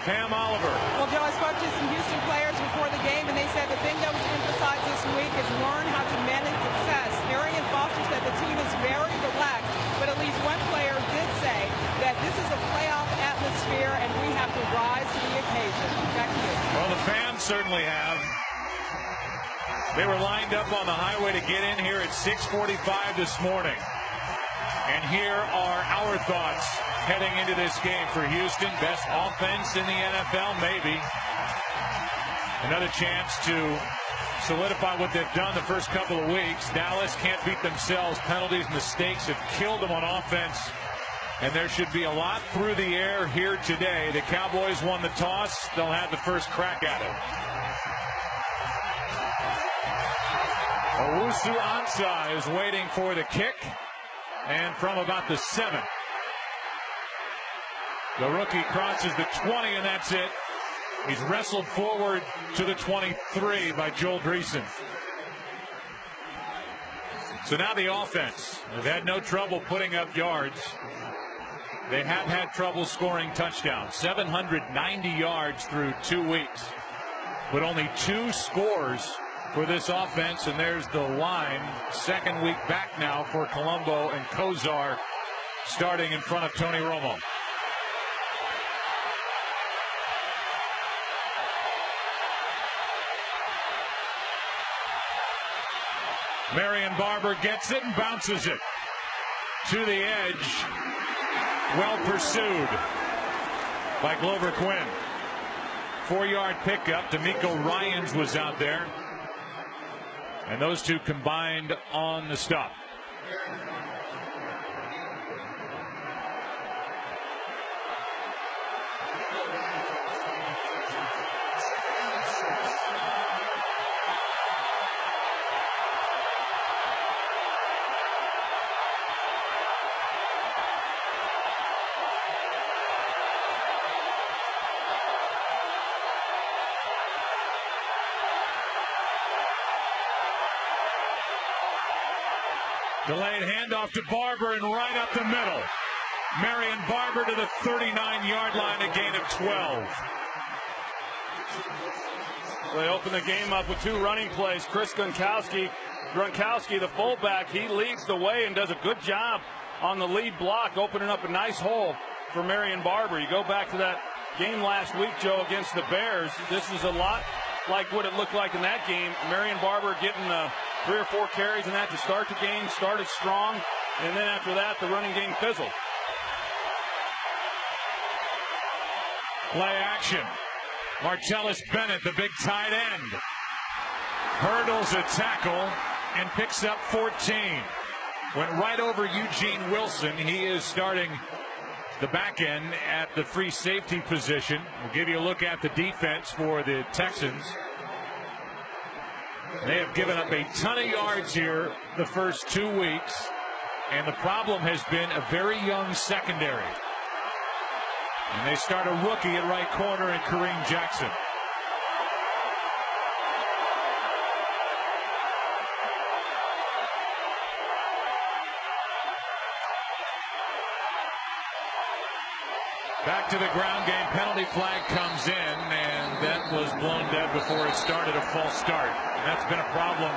Pam Oliver. Well, Joe, I spoke to some Houston players before the game, and they said the thing that was emphasized this week is learn how to manage success. Marion Foster said the team is very relaxed, but at least one player did say that this is a playoff atmosphere, and we have to rise to the occasion. Back to you. Well, the fans certainly have. They were lined up on the highway to get in here at 6:45 this morning. And here are our thoughts heading into this game for Houston. Best offense in the NFL, maybe. Another chance to solidify what they've done the first couple of weeks. Dallas can't beat themselves. Penalties, mistakes have killed them on offense. And there should be a lot through the air here today. The Cowboys won the toss. They'll have the first crack at it. Owusu Ansah is waiting for the kick. And from about the 7. The rookie crosses the 20, and that's it. He's wrestled forward to the 23 by Joel Dreesen. So now the offense. They've had no trouble putting up yards. They have had trouble scoring touchdowns. 790 yards through 2 weeks. But only 2 scores for this offense, and there's the line. Second week back now for Colombo and Kozar starting in front of Tony Romo. Marion Barber gets it and bounces it to the edge. Well pursued by Glover Quinn. 4-yard pickup. D'Amico Ryans was out there. And those two combined on the stop. Delayed handoff to Barber and right up the middle. Marion Barber to the 39-yard line, a gain of 12. They open the game up with 2 running plays. Chris Gronkowski, the fullback, he leads the way and does a good job on the lead block, opening up a nice hole for Marion Barber. You go back to that game last week, Joe, against the Bears. This is a lot like what it looked like in that game. Marion Barber getting 3 or 4 carries in that to start the game, started strong, and then after that, the running game fizzled. Play action. Martellus Bennett, the big tight end, hurdles a tackle and picks up 14. Went right over Eugene Wilson. He is starting the back end at the free safety position. We'll give you a look at the defense for the Texans. They have given up a ton of yards here the first 2 weeks, and the problem has been a very young secondary. And they start a rookie at right corner in Kareem Jackson. Back to the ground game. Penalty flag comes in, and that was blown dead before it started. A false start. And that's been a problem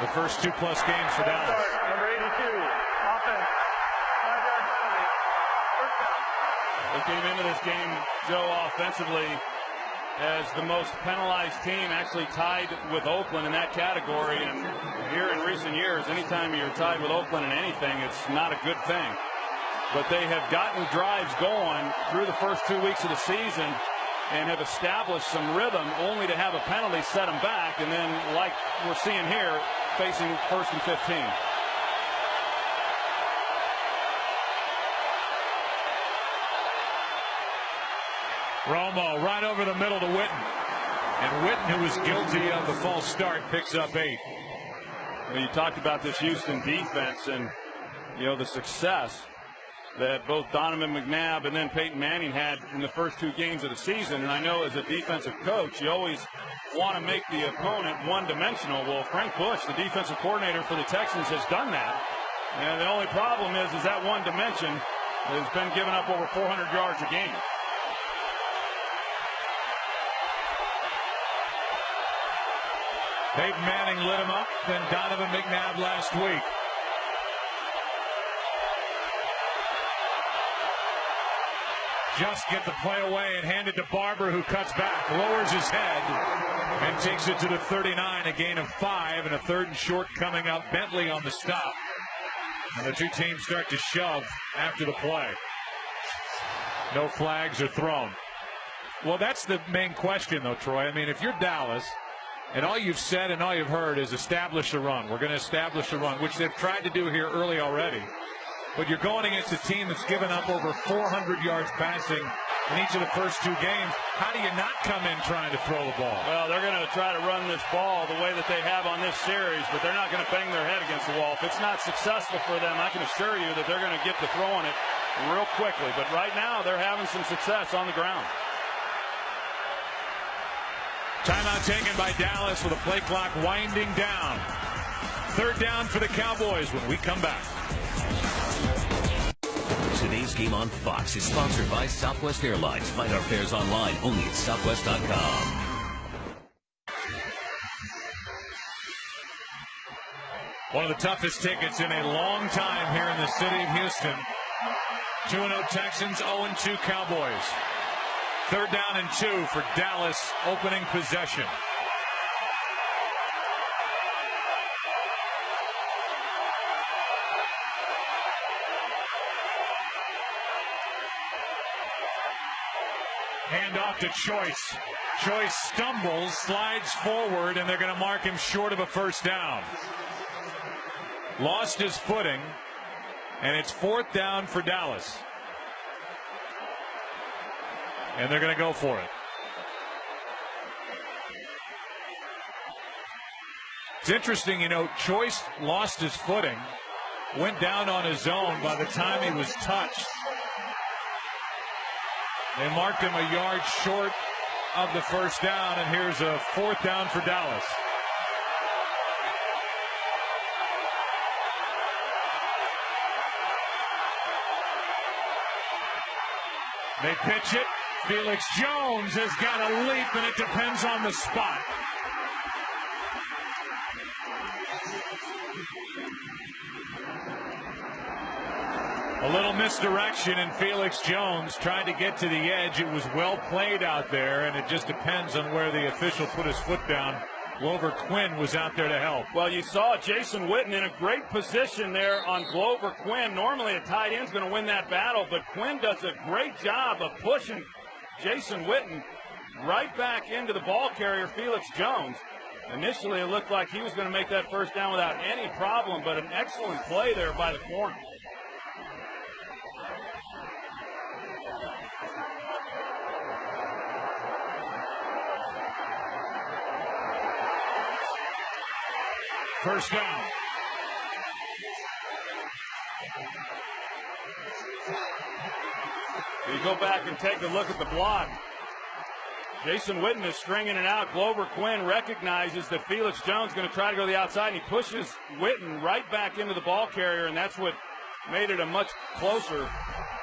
the first 2+ games for Dallas. Number 82, offense. 5-yard penalty. First down. They came into this game, Joe, offensively as the most penalized team, actually tied with Oakland in that category. And here in recent years, anytime you're tied with Oakland in anything, it's not a good thing. But they have gotten drives going through the first 2 weeks of the season and have established some rhythm, only to have a penalty set them back, and then, like we're seeing here, facing 1st and 15. Romo right over the middle to Witten. And Witten, who was guilty of the false start, picks up 8. Well, you talked about this Houston defense and, the success that both Donovan McNabb and then Peyton Manning had in the first 2 games of the season. And I know as a defensive coach, you always want to make the opponent one-dimensional. Well, Frank Bush, the defensive coordinator for the Texans, has done that. And the only problem is that one dimension has been giving up over 400 yards a game. Dave Manning lit him up, then Donovan McNabb last week. Just get the play away and hand it to Barber, who cuts back, lowers his head, and takes it to the 39, a gain of 5, and a 3rd and short coming up. Bentley on the stop. And the two teams start to shove after the play. No flags are thrown. Well, that's the main question, though, Troy. I mean, if you're Dallas, and all you've said and all you've heard is establish a run. We're going to establish a run, which they've tried to do here early already. But you're going against a team that's given up over 400 yards passing in each of the first 2 games. How do you not come in trying to throw the ball? Well, they're going to try to run this ball the way that they have on this series, but they're not going to bang their head against the wall. If it's not successful for them, I can assure you that they're going to get to throwing it real quickly. But right now, they're having some success on the ground. Timeout taken by Dallas with a play clock winding down. 3rd down for the Cowboys when we come back. Today's game on Fox is sponsored by Southwest Airlines. Find our fares online only at southwest.com. One of the toughest tickets in a long time here in the city of Houston. 2-0 Texans, 0-2 Cowboys. 3rd down and 2 for Dallas, opening possession. Hand off to Choice. Choice stumbles, slides forward, and they're going to mark him short of a 1st down. Lost his footing, and it's 4th down for Dallas. And they're going to go for it. It's interesting, you know, Choice lost his footing, went down on his own by the time he was touched. They marked him a yard short of the 1st down, and here's a 4th down for Dallas. They pitch it. Felix Jones has got a leap, and it depends on the spot. A little misdirection, and Felix Jones tried to get to the edge. It was well played out there, and it just depends on where the official put his foot down. Glover Quinn was out there to help. Well, you saw Jason Witten in a great position there on Glover Quinn. Normally a tight end's going to win that battle, but Quinn does a great job of pushing Jason Witten right back into the ball carrier, Felix Jones. Initially, it looked like he was going to make that 1st down without any problem, but an excellent play there by the corner. First down. You go back and take a look at the block. Jason Witten is stringing it out. Glover Quinn recognizes that Felix Jones is going to try to go to the outside, and he pushes Witten right back into the ball carrier, and that's what made it a much closer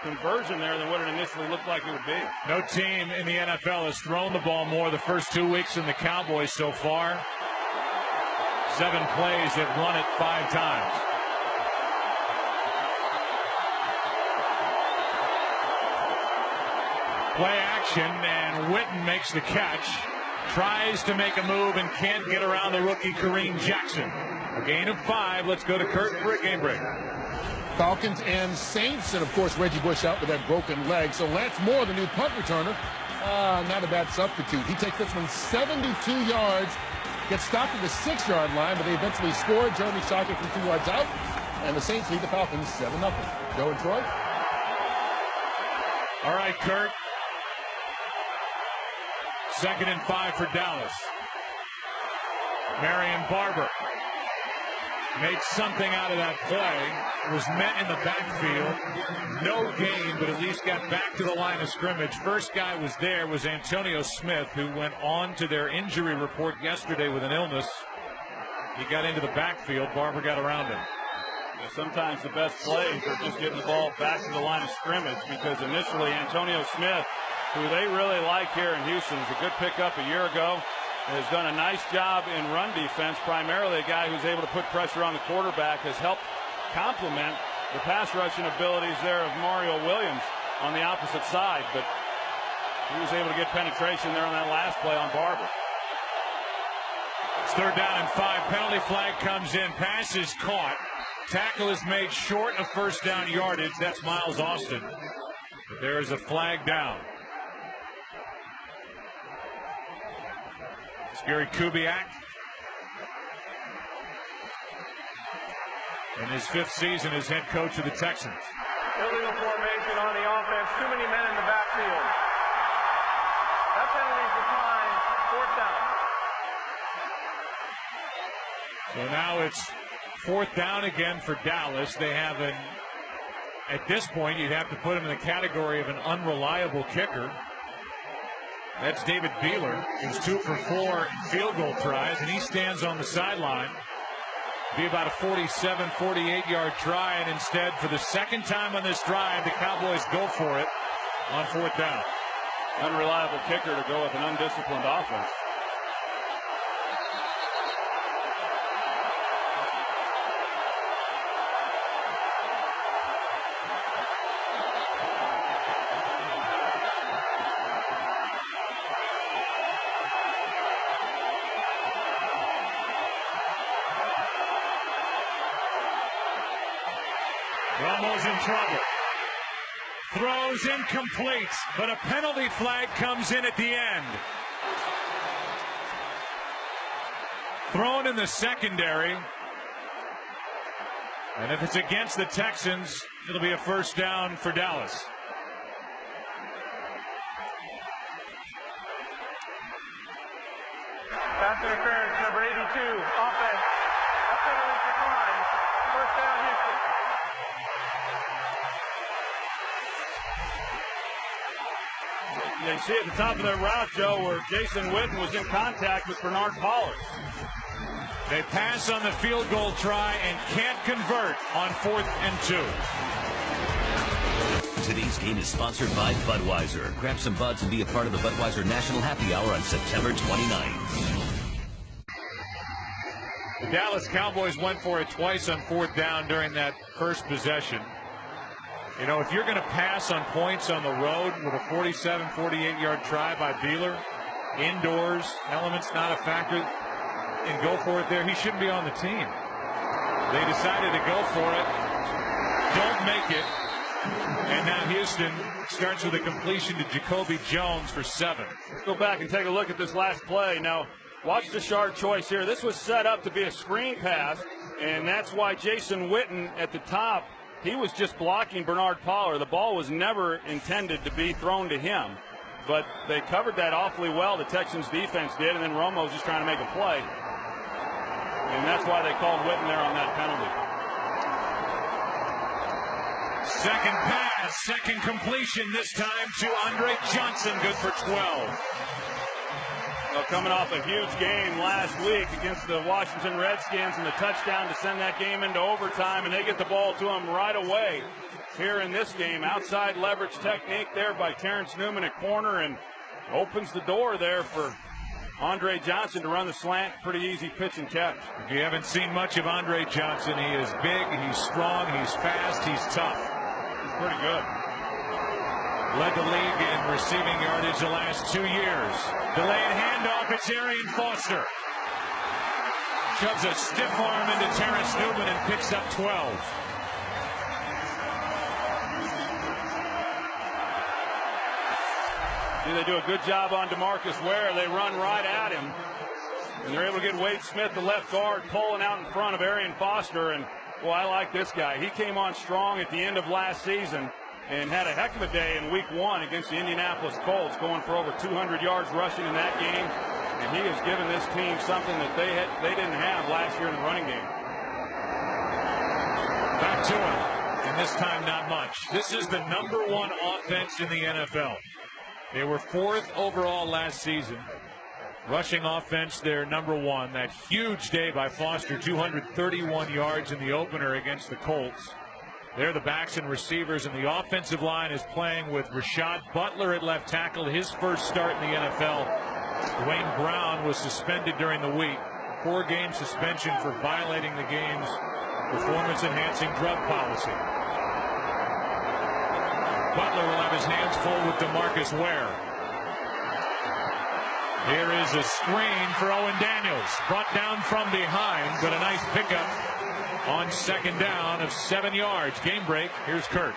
conversion there than what it initially looked like it would be. No team in the NFL has thrown the ball more the first 2 weeks than the Cowboys so far. 7 plays, they've run it 5 times. Play action, and Witten makes the catch. Tries to make a move and can't get around the rookie Kareem Jackson. A gain of 5. Let's go to Kurt for a game break. Falcons and Saints, and of course Reggie Bush out with that broken leg. So Lance Moore, the new punt returner, not a bad substitute. He takes this one 72 yards. Gets stopped at the 6-yard line, but they eventually scored. Jeremy Shockey from 2 yards out, and the Saints lead the Falcons 7-0. Joe and Troy. All right, Kurt. 2nd and 5 for Dallas. Marion Barber made something out of that play. Was met in the backfield. No gain, but at least got back to the line of scrimmage. First guy was there was Antonio Smith, who went on to their injury report yesterday with an illness. He got into the backfield. Barber got around him. Yeah, sometimes the best plays are just getting the ball back to the line of scrimmage, because initially Antonio Smith, who they really like here in Houston, was a good pickup a year ago. has done a nice job in run defense, primarily a guy who's able to put pressure on the quarterback, has helped complement the pass rushing abilities there of Mario Williams on the opposite side, but he was able to get penetration there on that last play on Barber. It's 3rd down and 5. Penalty flag comes in. Pass is caught. Tackle is made short of 1st down yardage. That's Miles Austin. But there is a flag down. It's Gary Kubiak. In his 5th season as head coach of the Texans. Illegal formation on the offense. Too many men in the backfield. That penalty is declined. 4th down. So now it's 4th down again for Dallas. They have at this point, you'd have to put him in the category of an unreliable kicker. That's David Beeler. He's 2 for 4 field goal tries, and he stands on the sideline. Be about a 47, 48-yard try, and instead, for the 2nd time on this drive, the Cowboys go for it on 4th down. Unreliable kicker to go with an undisciplined offense. Romo's in trouble. Throws incomplete, but a penalty flag comes in at the end. Thrown in the secondary. And if it's against the Texans, it'll be a 1st down for Dallas. Pass interference, number 82, offense. That penalty declined. 1st down, Houston. You see at the top of their route, Joe, where Jason Witten was in contact with Bernard Pollard. They pass on the field goal try and can't convert on 4th and 2. Today's game is sponsored by Budweiser. Grab some buds and be a part of the Budweiser National Happy Hour on September 29th. The Dallas Cowboys went for it twice on 4th down during that first possession. You know, if you're going to pass on points on the road with a 47, 48-yard try by Beeler, indoors, elements not a factor, and go for it there, he shouldn't be on the team. They decided to go for it, don't make it, and now Houston starts with a completion to Jacoby Jones for 7. Let's go back and take a look at this last play. Now, watch the sharp choice here. This was set up to be a screen pass, and that's why Jason Witten at the top, he was just blocking Bernard Pollard. The ball was never intended to be thrown to him, but they covered that awfully well, the Texans defense did, and then Romo's just trying to make a play. And that's why they called Witten there on that penalty. Second pass, second completion, this time to Andre Johnson, good for 12. Well, coming off a huge game last week against the Washington Redskins and the touchdown to send that game into overtime, and they get the ball to him right away here in this game. Outside leverage technique there by Terrence Newman at corner, and opens the door there for Andre Johnson to run the slant. Pretty easy pitch and catch. If you haven't seen much of Andre Johnson, he is big, he's strong, he's fast, he's tough. He's pretty good. Led the league in receiving yardage the last 2 years. Delayed handoff, it's Arian Foster. Shoves a stiff arm into Terrence Newman and picks up 12. They do a good job on DeMarcus Ware. They run right at him, and they're able to get Wade Smith, the left guard, pulling out in front of Arian Foster. And, well, I like this guy. He came on strong at the end of last season and had a heck of a day in week 1 against the Indianapolis Colts, going for over 200 yards rushing in that game. And he has given this team something that they didn't have last year in the running game. Back to him, and this time not much. This is the #1 offense in the NFL. They were 4th overall last season. Rushing offense, they're #1. That huge day by Foster, 231 yards in the opener against the Colts. They're the backs and receivers, and the offensive line is playing with Rashad Butler at left tackle, his first start in the NFL Dwayne Brown was suspended during the week. 4-game suspension for violating the game's performance-enhancing drug policy. Butler will have his hands full with DeMarcus Ware. Here is a screen for Owen Daniels. Brought down from behind, but a nice pickup on second down of 7 yards. Game break. Here's Kurt.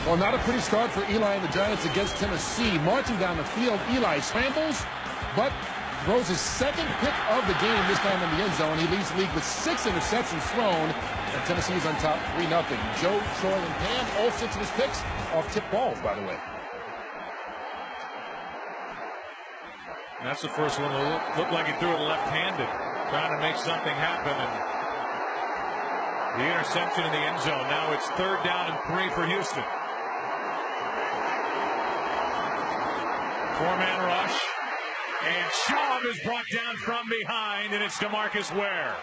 Well, not a pretty start for Eli and the Giants against Tennessee. Marching down the field, Eli scrambles, but throws his second pick of the game, this time in the end zone. He leads the league with 6 interceptions thrown, and Tennessee's on top 3-0. Joe, Troy, and Pam, all 6 of his picks off tip balls, by the way. And that's the first one that looked like he threw it left-handed, trying to make something happen. And the interception in the end zone. Now it's 3rd down and 3 for Houston. 4-man rush. And Schaub is brought down from behind, and it's DeMarcus Ware.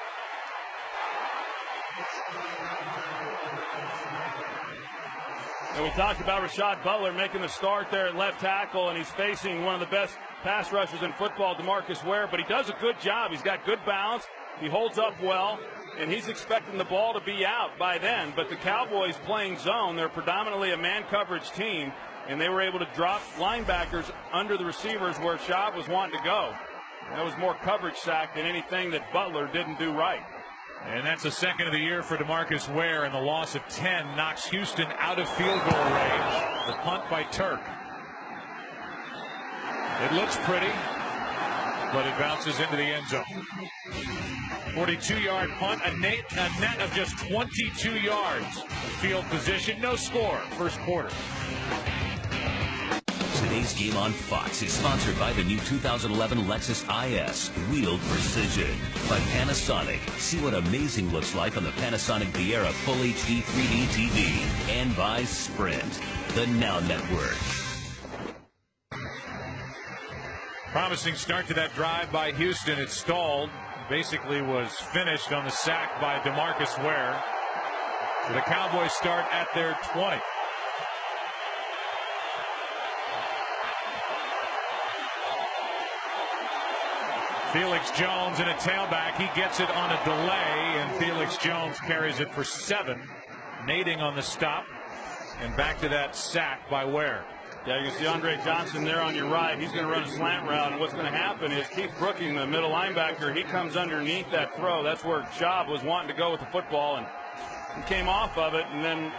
And we talked about Rashad Butler making the start there at left tackle, and he's facing one of the best pass rushers in football, DeMarcus Ware, but he does a good job. He's got good balance. He holds up well, and he's expecting the ball to be out by then. But the Cowboys playing zone, they're predominantly a man coverage team, and they were able to drop linebackers under the receivers where Schaub was wanting to go. That was more coverage sack than anything that Butler didn't do right. And that's the second of the year for DeMarcus Ware, and the loss of 10 knocks Houston out of field goal range. The punt by Turk. It looks pretty, but it bounces into the end zone. 42-yard punt, a net of just 22 yards. Field position, no score, first quarter. Today's game on Fox is sponsored by the new 2011 Lexus IS, wheeled precision. By Panasonic, see what amazing looks like on the Panasonic Viera Full HD 3D TV. And by Sprint, the Now Network. Promising start to that drive by Houston. It stalled, basically was finished on the sack by DeMarcus Ware. So the Cowboys start at their 20. Felix Jones in a tailback. He gets it on a delay, and Felix Jones carries it for 7. Nading on the stop, and back to that sack by Ware. Yeah, you can see Andre Johnson there on your right. He's going to run a slant route, and what's going to happen is Keith Brooking, the middle linebacker, he comes underneath that throw. That's where Schaub was wanting to go with the football, and he came off of it, and then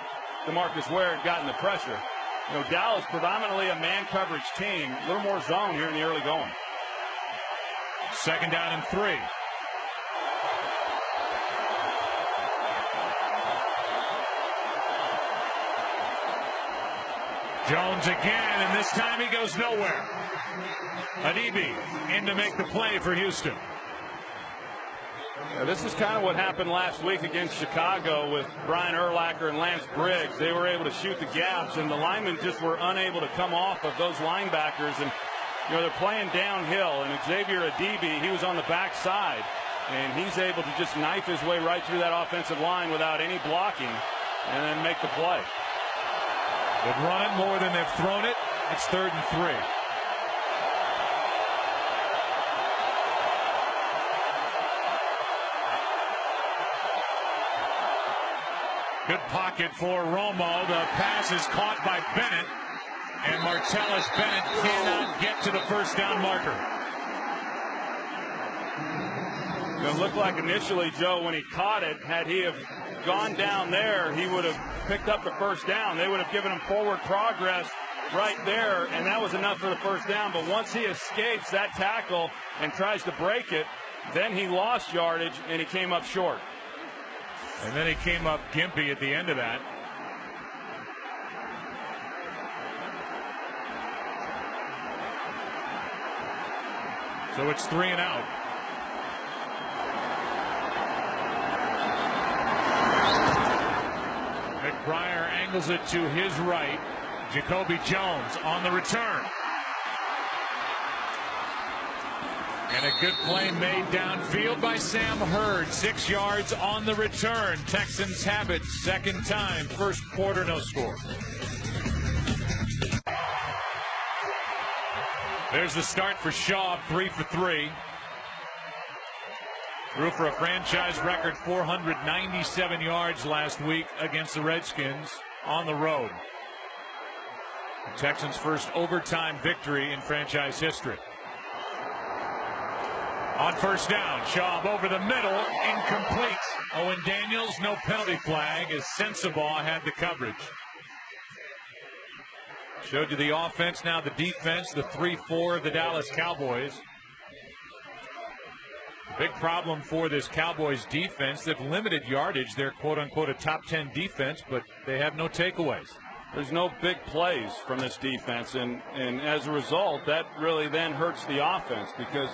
DeMarcus Ware had gotten the pressure. You know, Dallas predominantly a man coverage team, a little more zone here in the early going. 2nd down and 3. Jones again, and this time he goes nowhere. Adibi in to make the play for Houston. Yeah, this is kind of what happened last week against Chicago with Brian Urlacher and Lance Briggs. They were able to shoot the gaps, and the linemen just were unable to come off of those linebackers. And you know, they're playing downhill, and Xavier Adibi, he was on the backside, and he's able to just knife his way right through that offensive line without any blocking and then make the play. They've run it more than they've thrown it. It's 3rd and 3. Good pocket for Romo. The pass is caught by Bennett. And Martellus Bennett cannot get to the first down marker. It looked like initially, Joe, when he caught it, had he have gone down there, he would have picked up the first down. They would have given him forward progress right there, and that was enough for the first down. But once he escapes that tackle and tries to break it, then he lost yardage, and he came up short. And then he came up gimpy at the end of that. So it's 3 and out. McBriar angles it to his right. Jacoby Jones on the return. And a good play made downfield by Sam Hurd. 6 yards on the return. Texans have it. Second time. First quarter, no score. There's the start for Shaw, 3 for 3. Threw for a franchise record 497 yards last week against the Redskins on the road. The Texans' first overtime victory in franchise history. On first down, Shaw over the middle, incomplete. Owen Daniels, no penalty flag, as Sensabaugh had the coverage. Showed you the offense, now the defense, the 3-4 of the Dallas Cowboys. Big problem for this Cowboys defense. They've limited yardage. They're quote-unquote a top 10 defense, but they have no takeaways. There's no big plays from this defense, and as a result, that really then hurts the offense, because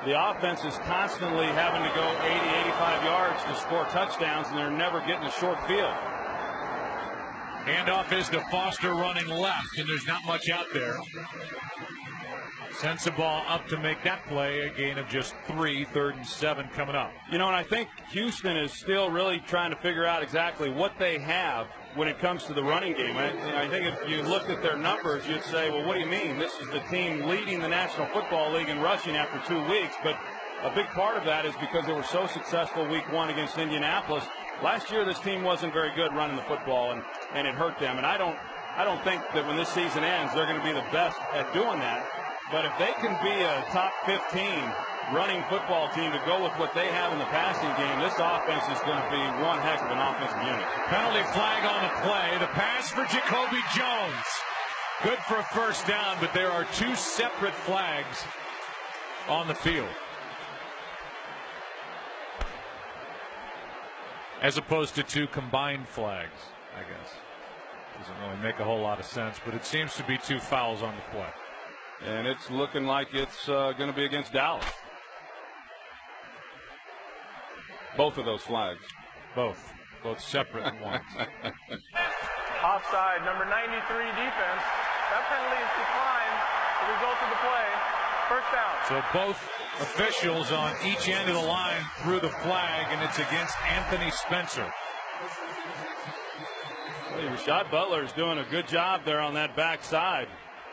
the offense is constantly having to go 80, 85 yards to score touchdowns, and they're never getting a short field. Handoff is to Foster running left, and there's not much out there. Sensabaugh up to make that play, a gain of just 3, 3rd and 7 coming up. You know, and I think Houston is still really trying to figure out exactly what they have when it comes to the running game. I think if you looked at their numbers, you'd say, well, what do you mean? This is the team leading the National Football League in rushing after 2 weeks. But a big part of that is because they were so successful week 1 against Indianapolis. Last year, this team wasn't very good running the football, and it hurt them. And I don't think that when this season ends, they're going to be the best at doing that. But if they can be a top 15 running football team to go with what they have in the passing game, this offense is going to be one heck of an offensive unit. Penalty flag on the play. The pass for Jacoby Jones. Good for a first down, but there are 2 separate flags on the field, as opposed to 2 combined flags, I guess. Doesn't really make a whole lot of sense, but it seems to be 2 fouls on the play. And it's looking like it's going to be against Dallas. Both of those flags. Both separate ones. Offside, number 93 defense. That penalty is declined. The result of the play, first down. So both officials on each end of the line threw the flag, and it's against Anthony Spencer. Rashad Butler is doing a good job there on that backside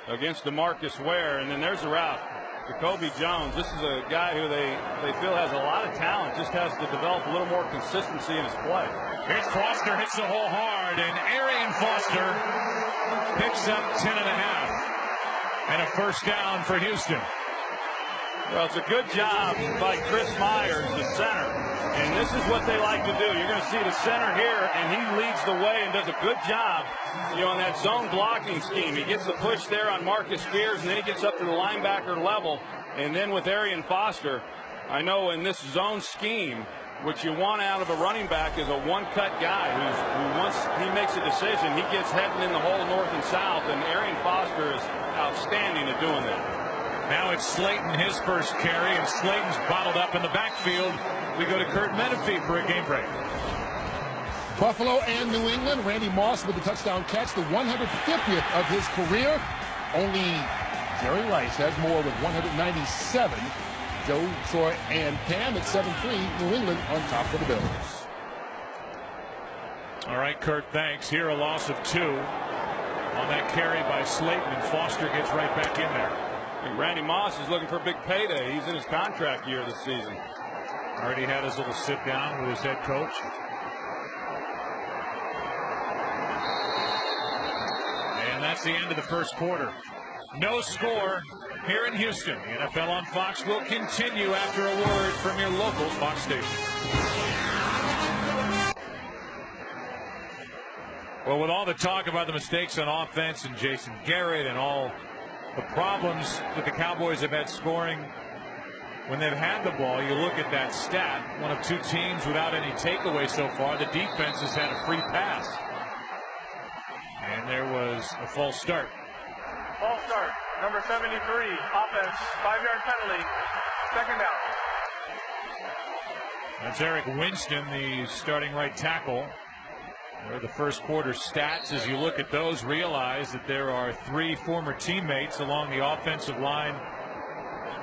against DeMarcus Ware, and then there's the route. Jacoby Jones, this is a guy who they feel has a lot of talent, just has to develop a little more consistency in his play. Here's Foster, hits the hole hard, and Arian Foster picks up 10.5, and a first down for Houston. Well, it's a good job by Chris Myers, the center, and this is what they like to do. You're going to see the center here, and he leads the way and does a good job, you know, in that zone blocking scheme. He gets the push there on Marcus Spears, and then he gets up to the linebacker level. And then with Arian Foster, I know in this zone scheme, what you want out of a running back is a one-cut guy who once he makes a decision, he gets heading in the hole north and south, and Arian Foster is outstanding at doing that. Now it's Slayton, his first carry, and Slayton's bottled up in the backfield. We go to Kurt Menefee for a game break. Buffalo and New England. Randy Moss with the touchdown catch, the 150th of his career. Only Jerry Rice has more with 197. Joe, Troy, and Pam at 7-3. New England on top of the Bills. All right, Kurt, thanks. Here a loss of 2 on that carry by Slayton, and Foster gets right back in there. And Randy Moss is looking for a big payday. He's in his contract year this season. Already had his little sit down with his head coach. And that's the end of the first quarter. No score here in Houston. The NFL on Fox will continue after a word from your local Fox station. Well, with all the talk about the mistakes on offense and Jason Garrett and all the problems that the Cowboys have had scoring when they've had the ball, you look at that stat, one of 2 teams without any takeaway so far. The defense has had a free pass. And there was a false start. False start, number 73, offense, 5-yard penalty, second down. That's Eric Winston, the starting right tackle. There are the first quarter stats. As you look at those, realize that there are 3 former teammates along the offensive line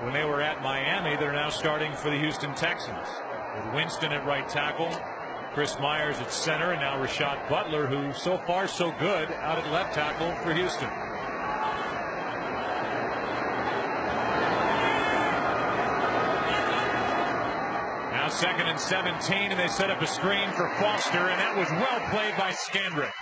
when they were at Miami. They're now starting for the Houston Texans, with Winston at right tackle, Chris Myers at center, and now Rashad Butler, who so far so good out at left tackle for Houston. 2nd and 17, and they set up a screen for Foster, and that was well played by Scandrick.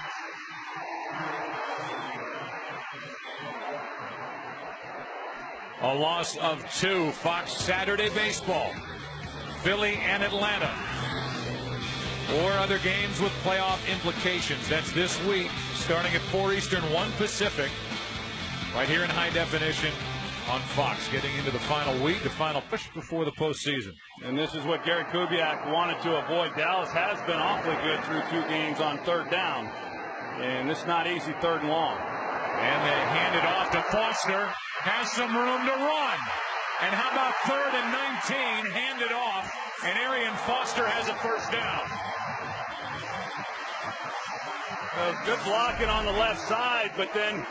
A loss of 2. Fox Saturday Baseball. Philly and Atlanta. 4 other games with playoff implications. That's this week, starting at 4 Eastern, 1 Pacific, right here in high definition on Fox, getting into the final week, the final push before the postseason. And this is what Gary Kubiak wanted to avoid. Dallas has been awfully good through 2 games on 3rd down, and it's not easy 3rd and long. And they hand it off to Foster. Has some room to run. And how about 3rd and 19, handed off, and Arian Foster has a 1st down. Good blocking on the left side, but then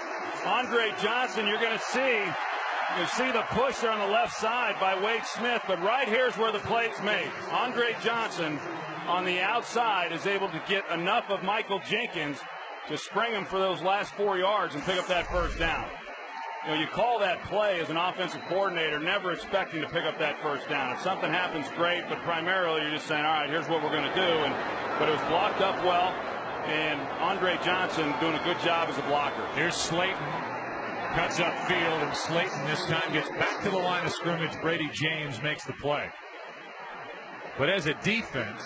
Andre Johnson, you see the push there on the left side by Wade Smith, but right here's where the play's made. Andre Johnson on the outside is able to get enough of Michael Jenkins to spring him for those last 4 yards and pick up that 1st down. You call that play as an offensive coordinator, never expecting to pick up that 1st down. If something happens, great, but primarily you're just saying, all right, here's what we're going to do. But it was blocked up well, and Andre Johnson doing a good job as a blocker. Here's Slayton. Cuts upfield, and Slayton this time gets back to the line of scrimmage. Brady James makes the play. But as a defense,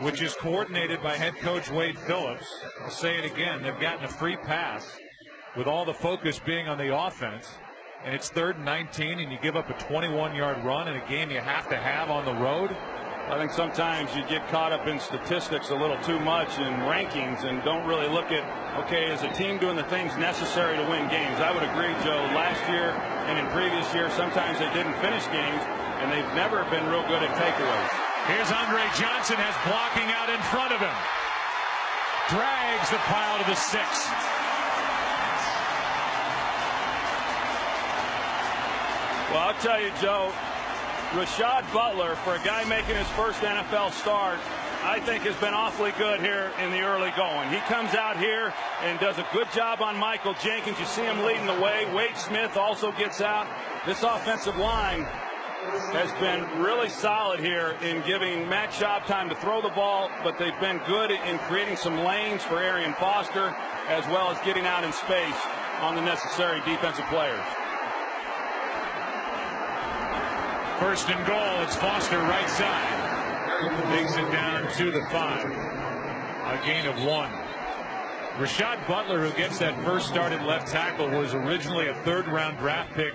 which is coordinated by head coach Wade Phillips, I'll say it again, they've gotten a free pass with all the focus being on the offense, and it's 3rd and 19, and you give up a 21-yard run in a game you have to have on the road. I think sometimes you get caught up in statistics a little too much in rankings and don't really look at, okay, is a team doing the things necessary to win games? I would agree, Joe. Last year and in previous years, sometimes they didn't finish games, and they've never been real good at takeaways. Here's Andre Johnson, has blocking out in front of him. Drags the pile to the 6. Well, I'll tell you, Joe, Rashad Butler, for a guy making his first NFL start, I think has been awfully good here in the early going. He comes out here and does a good job on Michael Jenkins. You see him leading the way. Wade Smith also gets out. This offensive line has been really solid here in giving Matt Schaub time to throw the ball, but they've been good in creating some lanes for Arian Foster, as well as getting out in space on the necessary defensive players. 1st and goal. It's Foster right side. Takes it down to the 5. A gain of 1. Rashad Butler, who gets that first start at left tackle, was originally a 3rd-round draft pick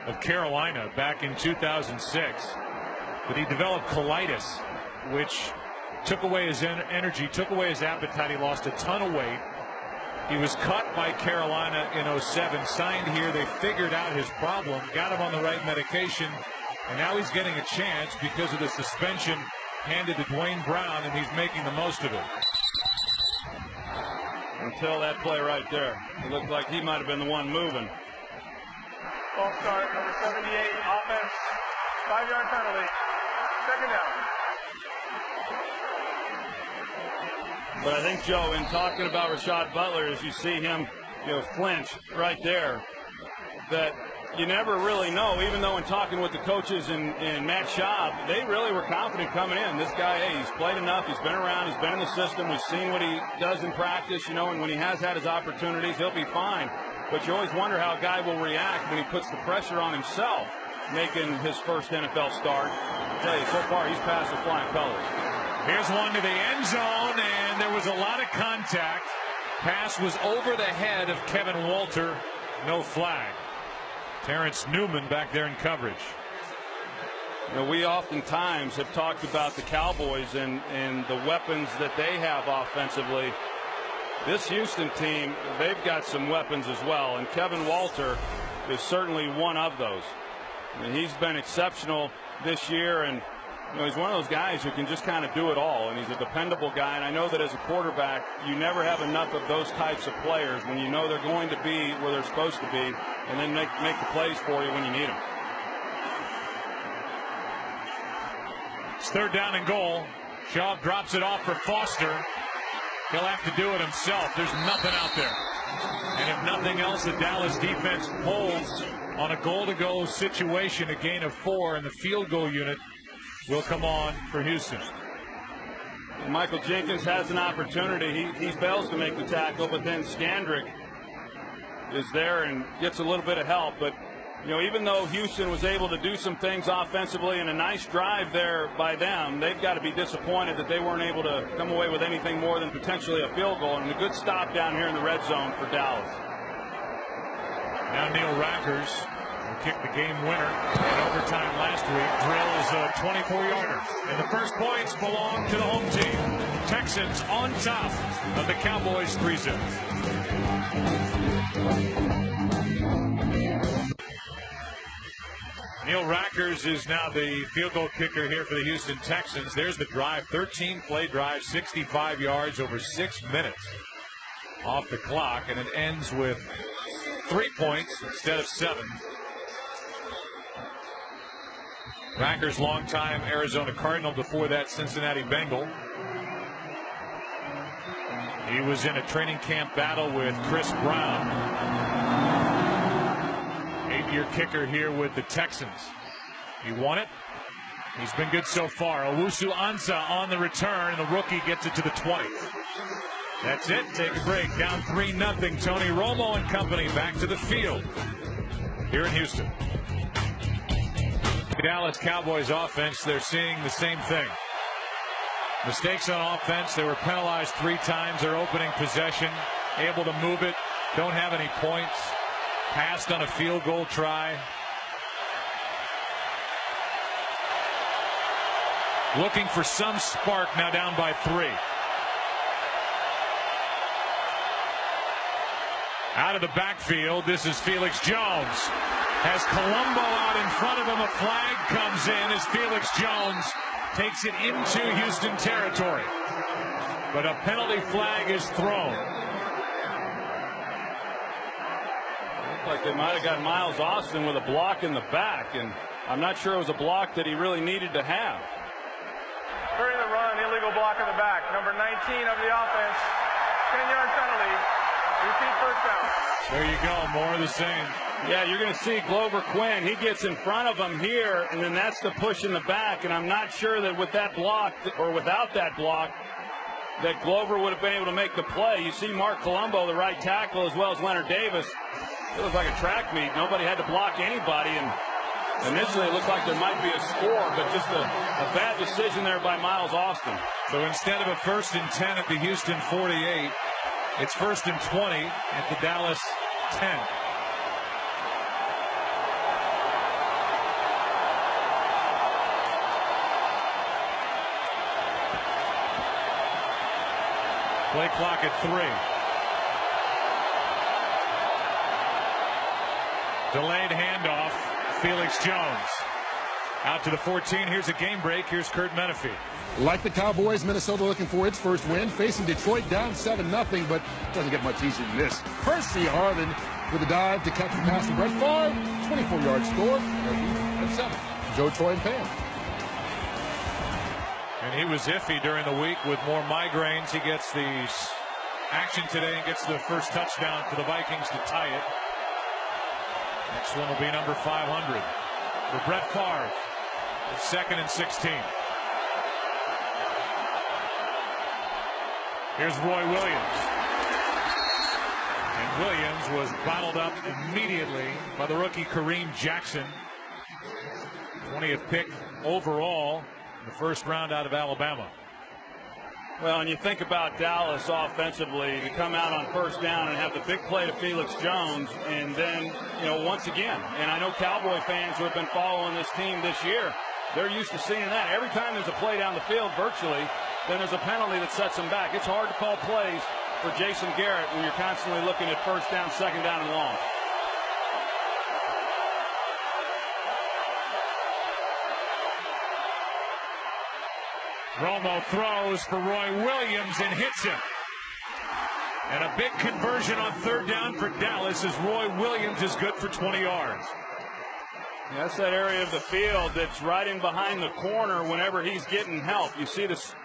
of Carolina back in 2006. But he developed colitis, which took away his energy, took away his appetite. He lost a ton of weight. He was cut by Carolina in 07, signed here. They figured out his problem, got him on the right medication, and now he's getting a chance because of the suspension handed to Dwayne Brown, and he's making the most of it. Until that play right there. It looked like he might have been the one moving. False start, number 78, offense, 5-yard penalty, 2nd down. But I think, Joe, in talking about Rashad Butler, as you see him, flinch right there, that you never really know, even though in talking with the coaches and Matt Schaub, they really were confident coming in. This guy, hey, he's played enough, he's been around, he's been in the system, we've seen what he does in practice, and when he has had his opportunities, he'll be fine. But you always wonder how a guy will react when he puts the pressure on himself, making his first NFL start. I tell you, so far he's passed with flying colors. Here's one to the end zone, and there was a lot of contact. Pass was over the head of Kevin Walter. No flag. Terrence Newman back there in coverage. We oftentimes have talked about the Cowboys and the weapons that they have offensively. This Houston team, they've got some weapons as well, and Kevin Walter is certainly one of those. He's been exceptional this year, and he's one of those guys who can just kind of do it all, and he's a dependable guy. And I know that as a quarterback, you never have enough of those types of players when you know they're going to be where they're supposed to be, and then make the plays for you when you need them. It's 3rd down and goal. Schaub drops it off for Foster. He'll have to do it himself. There's nothing out there. And if nothing else, the Dallas defense holds on a goal-to-go situation, a gain of 4 in the field goal unit. will come on for Houston. Michael Jenkins has an opportunity. He fails to make the tackle, but then Scandrick is there and gets a little bit of help. But, you know, even though Houston was able to do some things offensively and a nice drive there by them, they've got to be disappointed that they weren't able to come away with anything more than potentially a field goal. And a good stop down here in the red zone for Dallas. Now Neil Rackers will kick the game winner in overtime last week. Drills a 24-yarder. And the first points belong to the home team. Texans on top of the Cowboys 3-0. Neil Rackers is now the field goal kicker here for the Houston Texans. There's the drive, 13-play drive, 65 yards over 6 minutes off the clock, and it ends with 3 points instead of 7. Rackers, longtime Arizona Cardinal, before that Cincinnati Bengal. He was in a training camp battle with Chris Brown. 8-year kicker here with the Texans. He won it. He's been good so far. Owusu Ansah on the return, and the rookie gets it to the 20. That's it. Take a break. Down 3-0. Tony Romo and company back to the field here in Houston. The Dallas Cowboys offense, they're seeing the same thing. Mistakes on offense. They were penalized 3 times their opening possession. Able to move it. Don't have any points. Passed on a field goal try. Looking for some spark, now down by 3. Out of the backfield, this is Felix Jones. Has Colombo out in front of him. A flag comes in as Felix Jones takes it into Houston territory. But a penalty flag is thrown. Looked like they might have got Miles Austin with a block in the back, and I'm not sure it was a block that he really needed to have. During the run, illegal block in the back. Number 19 of the offense. 10-yard penalty. Repeat first down. There you go. More of the same. Yeah, you're going to see Glover Quinn. He gets in front of him here, and then that's the push in the back. And I'm not sure that with that block or without that block that Glover would have been able to make the play. You see Mark Colombo, the right tackle, as well as Leonard Davis. It was like a track meet. Nobody had to block anybody. And initially it looked like there might be a score, but just a bad decision there by Miles Austin. So instead of a 1st and 10 at the Houston 48, it's 1st and 20 at the Dallas 10. Play clock at 3. Delayed handoff. Felix Jones out to the 14. Here's a game break. Here's Kurt Menefee. Like the Cowboys, Minnesota looking for its first win, facing Detroit down 7-0, but doesn't get much easier than this. Percy Harvin with a dive to catch the pass from Brett Favre. 24-yard score. At 7. Joe, Troy, and Pam. And he was iffy during the week with more migraines. He gets the action today and gets the first touchdown for the Vikings to tie it. Next one will be number 500 for Brett Favre. It's 2nd and 16. Here's Roy Williams. And Williams was bottled up immediately by the rookie Kareem Jackson. 20th pick overall in the first round out of Alabama. Well, and you think about Dallas offensively to come out on first down and have the big play to Felix Jones, and then, you know, once again, and I know Cowboy fans who have been following this team this year, they're used to seeing that. Every time there's a play down the field, virtually, then there's a penalty that sets them back. It's hard to call plays for Jason Garrett when you're constantly looking at first down, second down, and long. Romo throws for Roy Williams and hits him. And a big conversion on 3rd down for Dallas as Roy Williams is good for 20 yards. Yeah, that's that area of the field that's right in behind the corner whenever he's getting help. You see this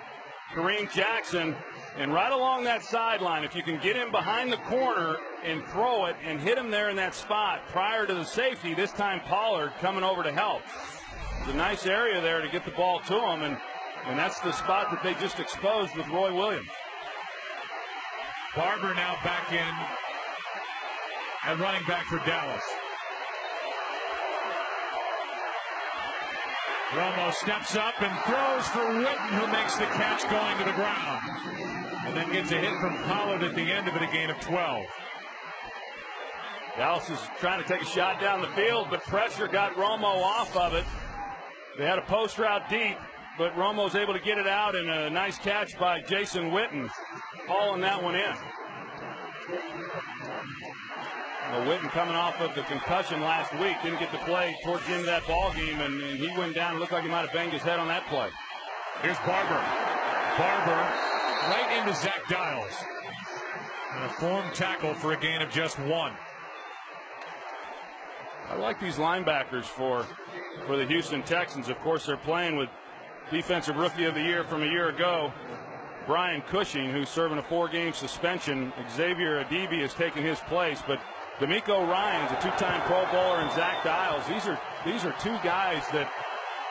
Kareem Jackson, and right along that sideline, if you can get him behind the corner and throw it and hit him there in that spot prior to the safety, this time Pollard coming over to help. It's a nice area there to get the ball to him, and that's the spot that they just exposed with Roy Williams. Barber now back in at running back for Dallas. Romo steps up and throws for Witten, who makes the catch going to the ground. And then gets a hit from Pollard at the end of it, a gain of 12. Dallas is trying to take a shot down the field, but pressure got Romo off of it. They had a post route deep, but Romo's able to get it out, and a nice catch by Jason Witten, hauling that one in. Witten coming off of the concussion last week, didn't get to play towards the end of that ball game, and he went down and looked like he might have banged his head on that play. Here's Barber. Barber right into Zach Dials. And a formed tackle for a gain of just 1. I like these linebackers for the Houston Texans. Of course, they're playing with Defensive Rookie of the Year from a year ago, Brian Cushing, who's serving a 4-game suspension. Xavier Adibi has taken his place, but D'Amico Ryans, a 2-time Pro Bowler, and Zach Dials, these are two guys that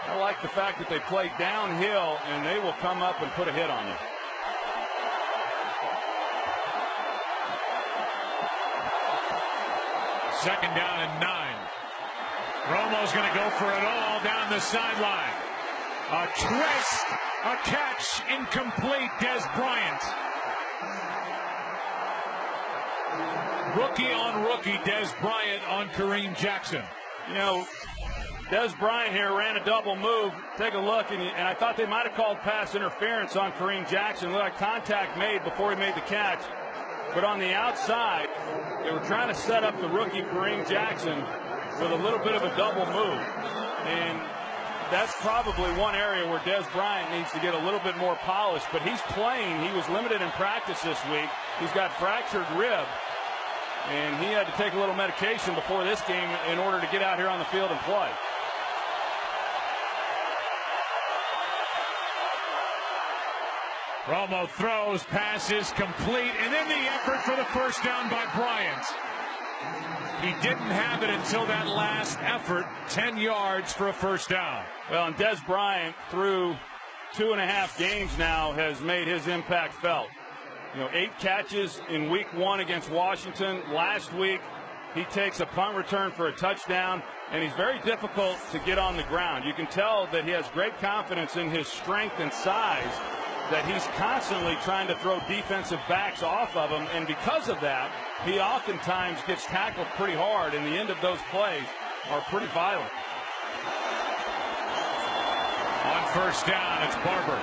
I like the fact that they play downhill and they will come up and put a hit on you. Second down and 9. Romo's going to go for it all down the sideline. A twist, a catch, incomplete. Des Bryant. Rookie on rookie, Des Bryant on Kareem Jackson. You know, Des Bryant here ran a double move. Take a look, and I thought they might have called pass interference on Kareem Jackson. Looked like contact made before he made the catch. But on the outside, they were trying to set up the rookie Kareem Jackson with a little bit of a double move. And that's probably one area where Des Bryant needs to get a little bit more polished. But he's playing. He was limited in practice this week. He's got fractured rib. And he had to take a little medication before this game in order to get out here on the field and play. Romo throws, passes, complete, and then the effort for the first down by Bryant. He didn't have it until that last effort, 10 yards for a first down. Well, and Des Bryant, through 2.5 games now, has made his impact felt. You know, 8 catches in week 1 against Washington. Last week, he takes a punt return for a touchdown, and he's very difficult to get on the ground. You can tell that he has great confidence in his strength and size, that he's constantly trying to throw defensive backs off of him, and because of that, he oftentimes gets tackled pretty hard, and the end of those plays are pretty violent. On first down, it's Barber.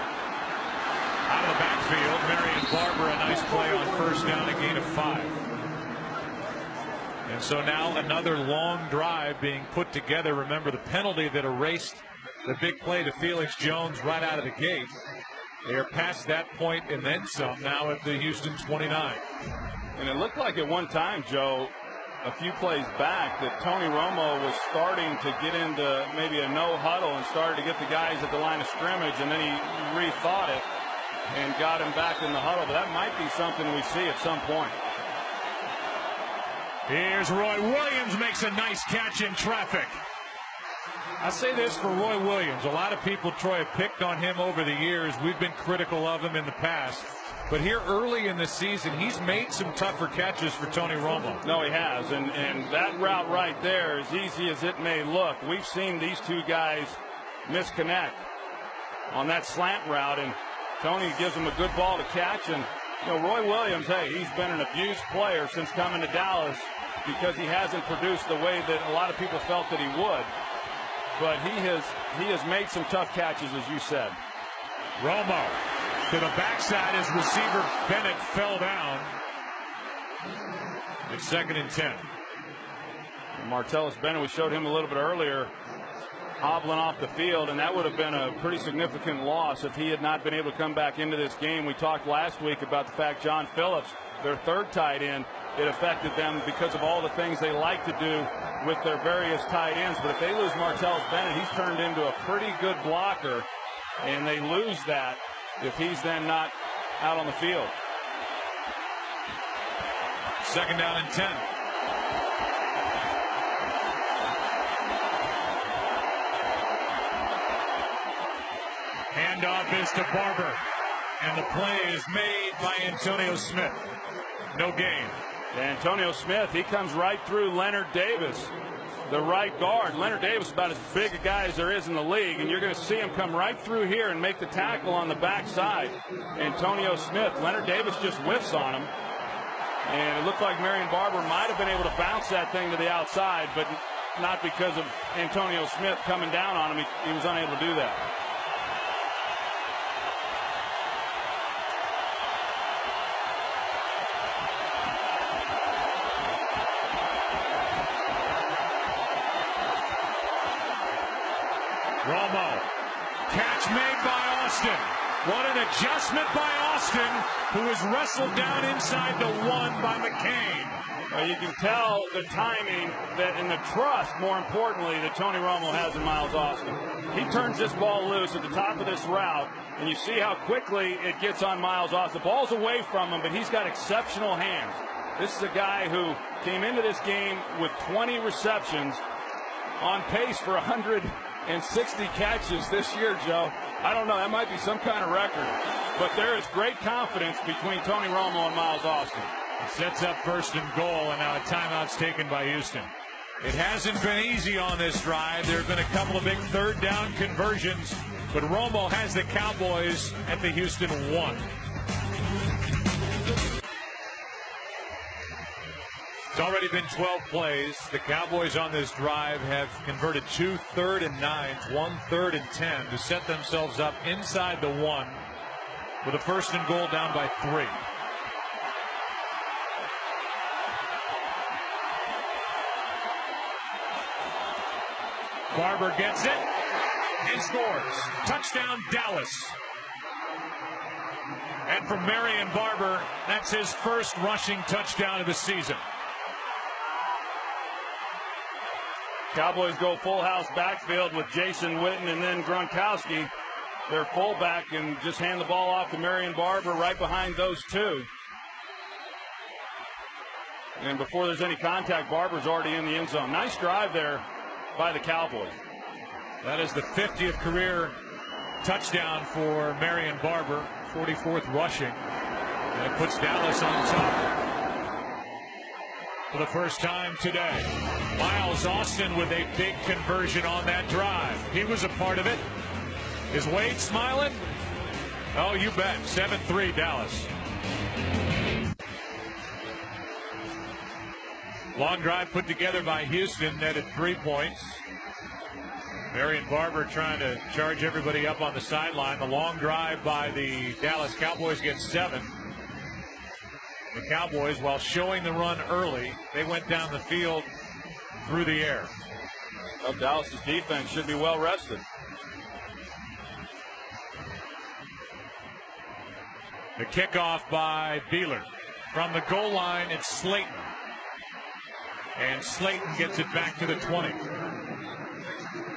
Out of the backfield, Marion Barber, a nice play on first down, a gain of 5. And so now another long drive being put together. Remember the penalty that erased the big play to Felix Jones right out of the gate. They are past that point and then some now at the Houston 29. And it looked like at one time, Joe, a few plays back, that Tony Romo was starting to get into maybe a no huddle and started to get the guys at the line of scrimmage, and then he rethought it and got him back in the huddle. But that might be something we see at some point. Here's Roy Williams, makes a nice catch in traffic. I say this for Roy Williams. A lot of people, Troy, have picked on him over the years. We've been critical of him in the past. But here early in the season, he's made some tougher catches for Tony Romo. No, he has. And that route right there, as easy as it may look, we've seen these two guys misconnect on that slant route. And Tony gives him a good ball to catch. And, you know, Roy Williams, hey, he's been an abused player since coming to Dallas because he hasn't produced the way that a lot of people felt that he would. But he has made some tough catches, as you said. Romo to the backside as receiver Bennett fell down. It's 2nd and 10. Martellus Bennett, we showed him a little bit earlier, hobbling off the field, and that would have been a pretty significant loss if he had not been able to come back into this game. We talked last week about the fact John Phillips, their third tight end, it affected them because of all the things they like to do with their various tight ends. But if they lose Martellus Bennett, he's turned into a pretty good blocker, and they lose that if he's then not out on the field. 2nd down and 10. is to Barber. And the play is made by Antonio Smith. No gain. Antonio Smith, he comes right through Leonard Davis, the right guard. Leonard Davis is about as big a guy as there is in the league, and you're going to see him come right through here and make the tackle on the backside. Antonio Smith, Leonard Davis just whiffs on him, and it looked like Marion Barber might have been able to bounce that thing to the outside, but not because of Antonio Smith coming down on him. He was unable to do that. Romo, catch made by Austin. What an adjustment by Austin, who is wrestled down inside the 1 by McCain. Well, you can tell the timing that, and the trust, more importantly, that Tony Romo has in Miles Austin. He turns this ball loose at the top of this route, and you see how quickly it gets on Miles Austin. The ball's away from him, but he's got exceptional hands. This is a guy who came into this game with 20 receptions, on pace for 160 catches this year, Joe. I don't know, that might be some kind of record, but there is great confidence between Tony Romo and Miles Austin. It sets up 1st and goal, and now a timeout's taken by Houston. It hasn't been easy on this drive. There have been a couple of big 3rd down conversions, but Romo has the Cowboys at the Houston 1. It's already been 12 plays. The Cowboys on this drive have converted 2 3rd and 9s, 1 3rd and 10 to set themselves up inside the 1 with a 1st and goal down by 3. Barber gets it and scores. Touchdown, Dallas. And for Marion Barber, that's his 1st rushing touchdown of the season. Cowboys go full house backfield with Jason Witten and then Gronkowski, their fullback, and just hand the ball off to Marion Barber right behind those two. And before there's any contact, Barber's already in the end zone. Nice drive there by the Cowboys. That is the 50th career touchdown for Marion Barber, 44th rushing. And it puts Dallas on top for the first time today. Miles Austin with a big conversion on that drive. He was a part of it. Is Wade smiling? Oh, you bet. 7-3 Dallas. Long drive put together by Houston, netted 3 points. Marion Barber trying to charge everybody up on the sideline. The long drive by the Dallas Cowboys gets 7. The Cowboys, while showing the run early, they went down the field through the air. Well, Dallas's defense should be well rested. The kickoff by Beeler. From the goal line, it's Slayton. And Slayton gets it back to the 20.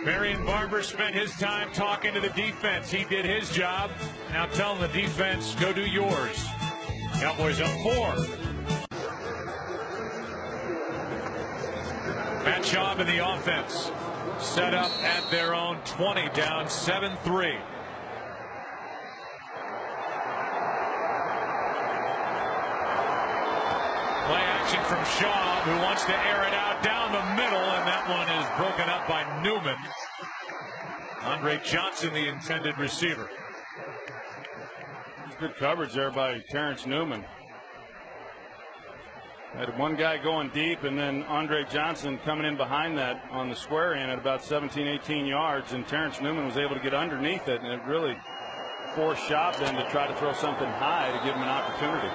Marion Barber spent his time talking to the defense. He did his job. Now telling the defense, go do yours. Cowboys up 4. Matt Schaub in the offense. Set up at their own 20, down 7-3. Play action from Schaub, who wants to air it out down the middle, and that one is broken up by Newman. Andre Johnson, the intended receiver. Good coverage there by Terrence Newman. Had one guy going deep, and then Andre Johnson coming in behind that on the square end at about 17, 18 yards, and Terrence Newman was able to get underneath it, and it really forced Schaub then to try to throw something high to give him an opportunity.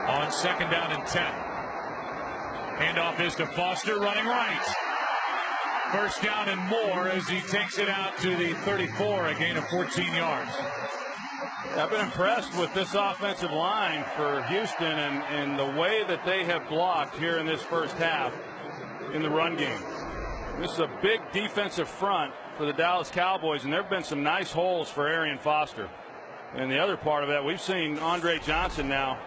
On 2nd down and 10. Handoff is to Foster, running right. 1st down and more as he takes it out to the 34, a gain of 14 yards. I've been impressed with this offensive line for Houston and the way that they have blocked here in this first half in the run game. This is a big defensive front for the Dallas Cowboys, and there have been some nice holes for Arian Foster. And the other part of that, we've seen Andre Johnson now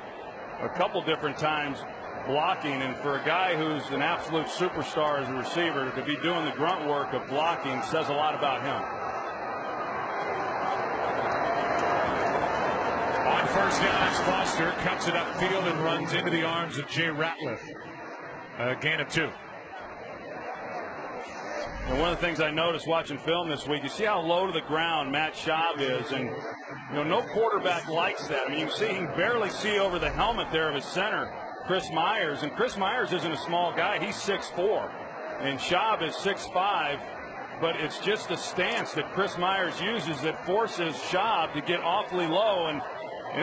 a couple different times blocking, and for a guy who's an absolute superstar as a receiver to be doing the grunt work of blocking says a lot about him. On first down, Foster cuts it upfield and runs into the arms of Jay Ratliff. A gain of 2. And one of the things I noticed watching film this week, you see how low to the ground Matt Schaub is, and no quarterback likes that. I mean, you can barely see over the helmet there of his center, Chris Myers, and Chris Myers isn't a small guy. He's 6'4", and Schaub is 6'5", but it's just the stance that Chris Myers uses that forces Schaub to get awfully low, and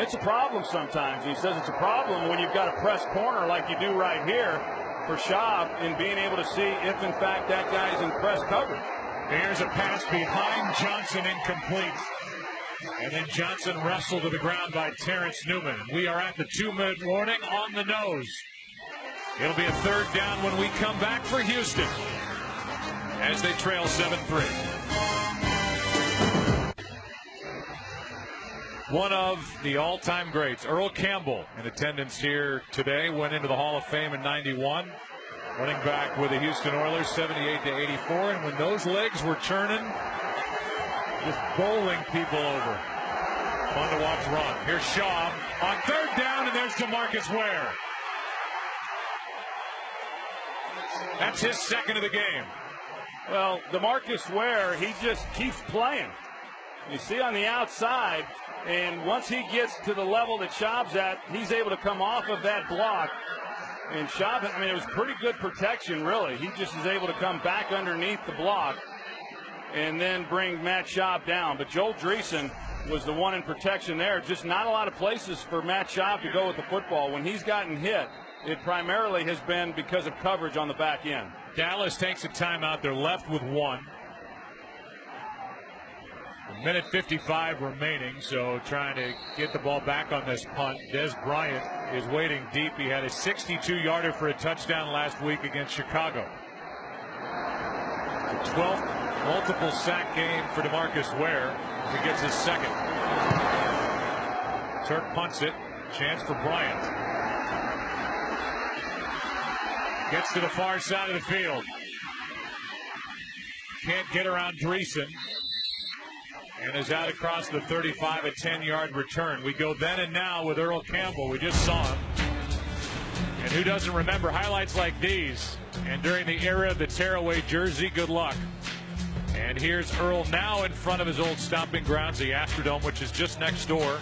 it's a problem sometimes. He says it's a problem when you've got a press corner like you do right here for Schaub in being able to see if, in fact, that guy's in press coverage. Here's a pass behind Johnson, incomplete. And then Johnson wrestled to the ground by Terrence Newman. We are at the 2-minute warning on the nose. It'll be a third down when we come back for Houston as they trail 7-3. One of the all-time greats, Earl Campbell, in attendance here today, went into the Hall of Fame in '91. Running back with the Houston Oilers, 78-84, and when those legs were churning, just bowling people over. Fun to watch run. Here's Schaub on third down, and there's DeMarcus Ware. That's his second of the game. Well, DeMarcus Ware, he just keeps playing. You see on the outside, and once he gets to the level that Schaub's at, he's able to come off of that block. And Schaub, I mean, it was pretty good protection, really. He just is able to come back underneath the block and then bring Matt Schaub down. But Joel Dreesen was the one in protection there. Just not a lot of places for Matt Schaub to go with the football. When he's gotten hit, it primarily has been because of coverage on the back end. Dallas takes a timeout. They're left with 1. A minute 55 remaining, so trying to get the ball back on this punt. Des Bryant is waiting deep. He had a 62-yarder for a touchdown last week against Chicago. The 12th multiple sack game for DeMarcus Ware. He gets his second. Turk punts it. Chance for Bryant. Gets to the far side of the field. Can't get around Dreesen. And is out across the 35, a 10-yard return. We go then and now with Earl Campbell. We just saw him. And who doesn't remember highlights like these? And during the era of the tearaway jersey, good luck. And here's Earl now in front of his old stomping grounds, the Astrodome, which is just next door.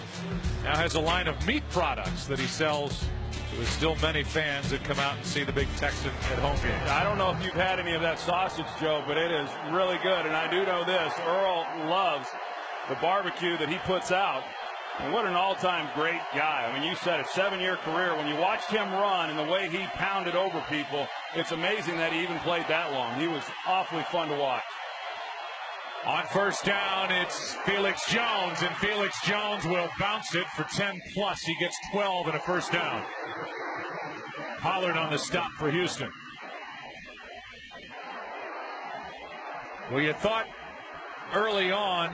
Now has a line of meat products that he sells to his still many fans that come out and see the big Texan at home games. I don't know if you've had any of that sausage, Joe, but it is really good. And I do know this, Earl loves the barbecue that he puts out. And what an all-time great guy. I mean, you said a 7-year career. When you watched him run and the way he pounded over people, it's amazing that he even played that long. He was awfully fun to watch. On first down, it's Felix Jones, and Felix Jones will bounce it for 10+. He gets 12 and a first down. Pollard on the stop for Houston. Well, you thought early on,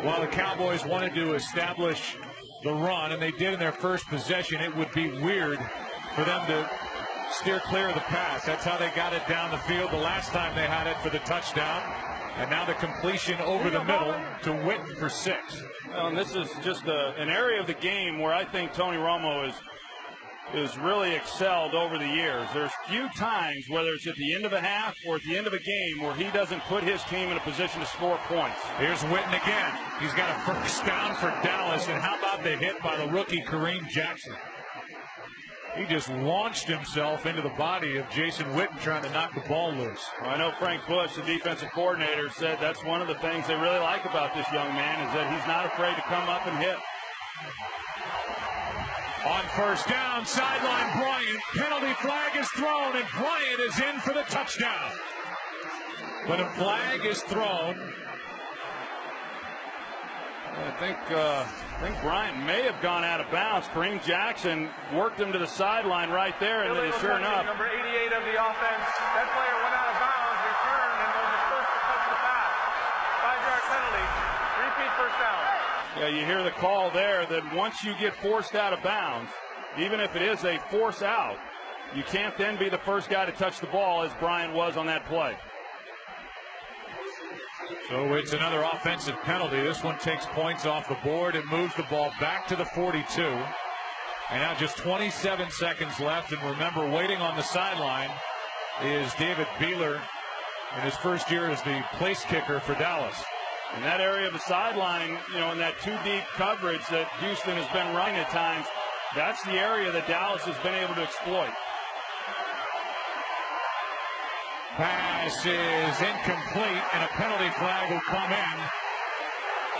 while the Cowboys wanted to establish the run, and they did in their first possession, it would be weird for them to steer clear of the pass. That's how they got it down the field the last time they had it for the touchdown. And now the completion over the middle to Witten for 6. Well, and this is just an area of the game where I think Tony Romo is really excelled over the years. There's few times, whether it's at the end of a half or at the end of a game, where he doesn't put his team in a position to score points. Here's Witten again. He's got a first down for Dallas. And how about the hit by the rookie Kareem Jackson? He just launched himself into the body of Jason Witten trying to knock the ball loose. Well, I know Frank Bush, the defensive coordinator, said that's one of the things they really like about this young man is that he's not afraid to come up and hit. On first down, sideline Bryant. Penalty flag is thrown, and Bryant is in for the touchdown. But a flag is thrown. I think Bryant may have gone out of bounds. Kareem Jackson worked him to the sideline right there, and then sure enough. Number 88 of the offense. That player went out of bounds, returned, and was the first to touch the pass. 5-yard penalty. Repeat first down. Yeah, you hear the call there that once you get forced out of bounds, even if it is a force out, you can't then be the first guy to touch the ball as Bryant was on that play. So it's another offensive penalty. This one takes points off the board and moves the ball back to the 42. And now just 27 seconds left. And remember, waiting on the sideline is David Beeler in his first year as the place kicker for Dallas. In that area of the sideline, you know, in that two deep coverage that Houston has been running at times, that's the area that Dallas has been able to exploit. Pass is incomplete, and a penalty flag will come in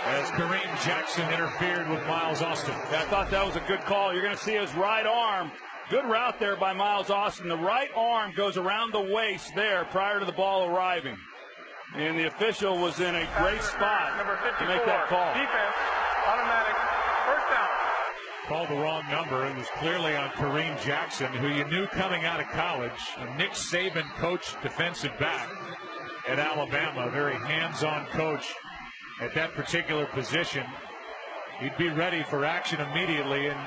as Kareem Jackson interfered with Miles Austin. I thought that was a good call. You're going to see his right arm. Good route there by Miles Austin. The right arm goes around the waist there prior to the ball arriving. And the official was in a great spot to make that call. Defense, automatic, first down. Called the wrong number. It was clearly on Kareem Jackson, who you knew coming out of college, a Nick Saban coach defensive back at Alabama, a very hands-on coach at that particular position. He'd be ready for action immediately, and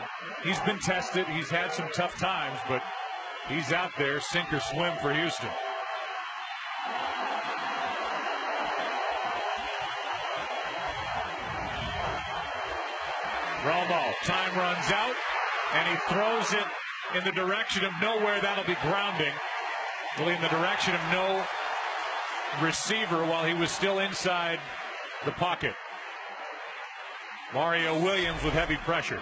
he's been tested. He's had some tough times, but he's out there, sink or swim for Houston. Romo, time runs out, and he throws it in the direction of nowhere. That'll be grounding. Really in the direction of no receiver while he was still inside the pocket. Mario Williams with heavy pressure.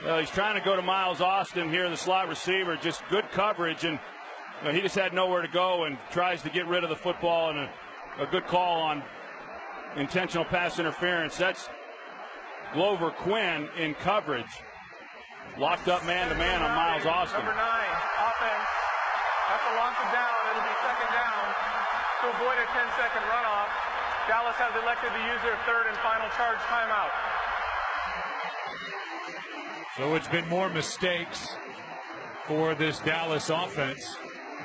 Well, he's trying to go to Miles Austin here, the slot receiver. Just good coverage, and you know, he just had nowhere to go and tries to get rid of the football, and a good call on intentional pass interference. That's Glover Quinn in coverage. Locked up man-to-man on Miles Austin. Number 9, offense. That's a launch it down. It'll be second down. To avoid a 10-second runoff, Dallas has elected to use their third and final charge timeout. So it's been more mistakes for this Dallas offense,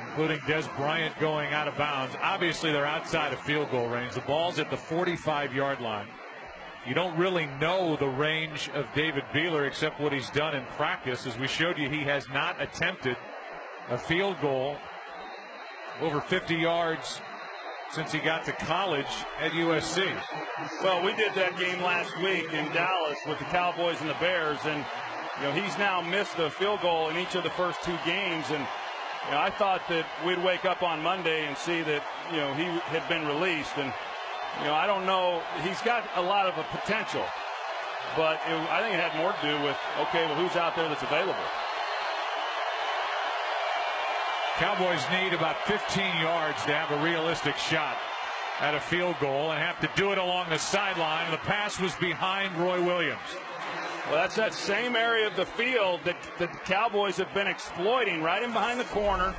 including Des Bryant going out of bounds. Obviously, they're outside of field goal range. The ball's at the 45-yard line. You don't really know the range of David Beeler except what he's done in practice. As we showed you, he has not attempted a field goal over 50 yards since he got to college at USC. Well, we did that game last week in Dallas with the Cowboys and the Bears, and you know, he's now missed a field goal in each of the first 2 games, and you know, I thought that we'd wake up on Monday and see that, you know, he had been released, and you know, I don't know. He's got a lot of a potential, but I think it had more to do with, okay, well, who's out there that's available? Cowboys need about 15 yards to have a realistic shot at a field goal and have to do it along the sideline. The pass was behind Roy Williams. Well, that's that same area of the field that the Cowboys have been exploiting, right in behind the corner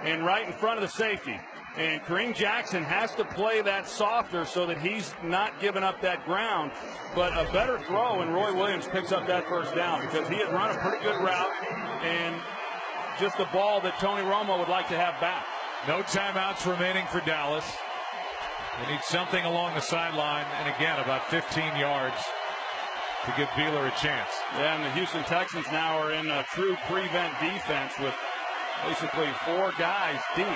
and right in front of the safety. And Kareem Jackson has to play that softer so that he's not giving up that ground. But a better throw, and Roy Williams picks up that first down because he had run a pretty good route and just a ball that Tony Romo would like to have back. No timeouts remaining for Dallas. They need something along the sideline, and again, about 15 yards to give Beeler a chance. Yeah, and the Houston Texans now are in a true prevent defense with basically 4 guys deep.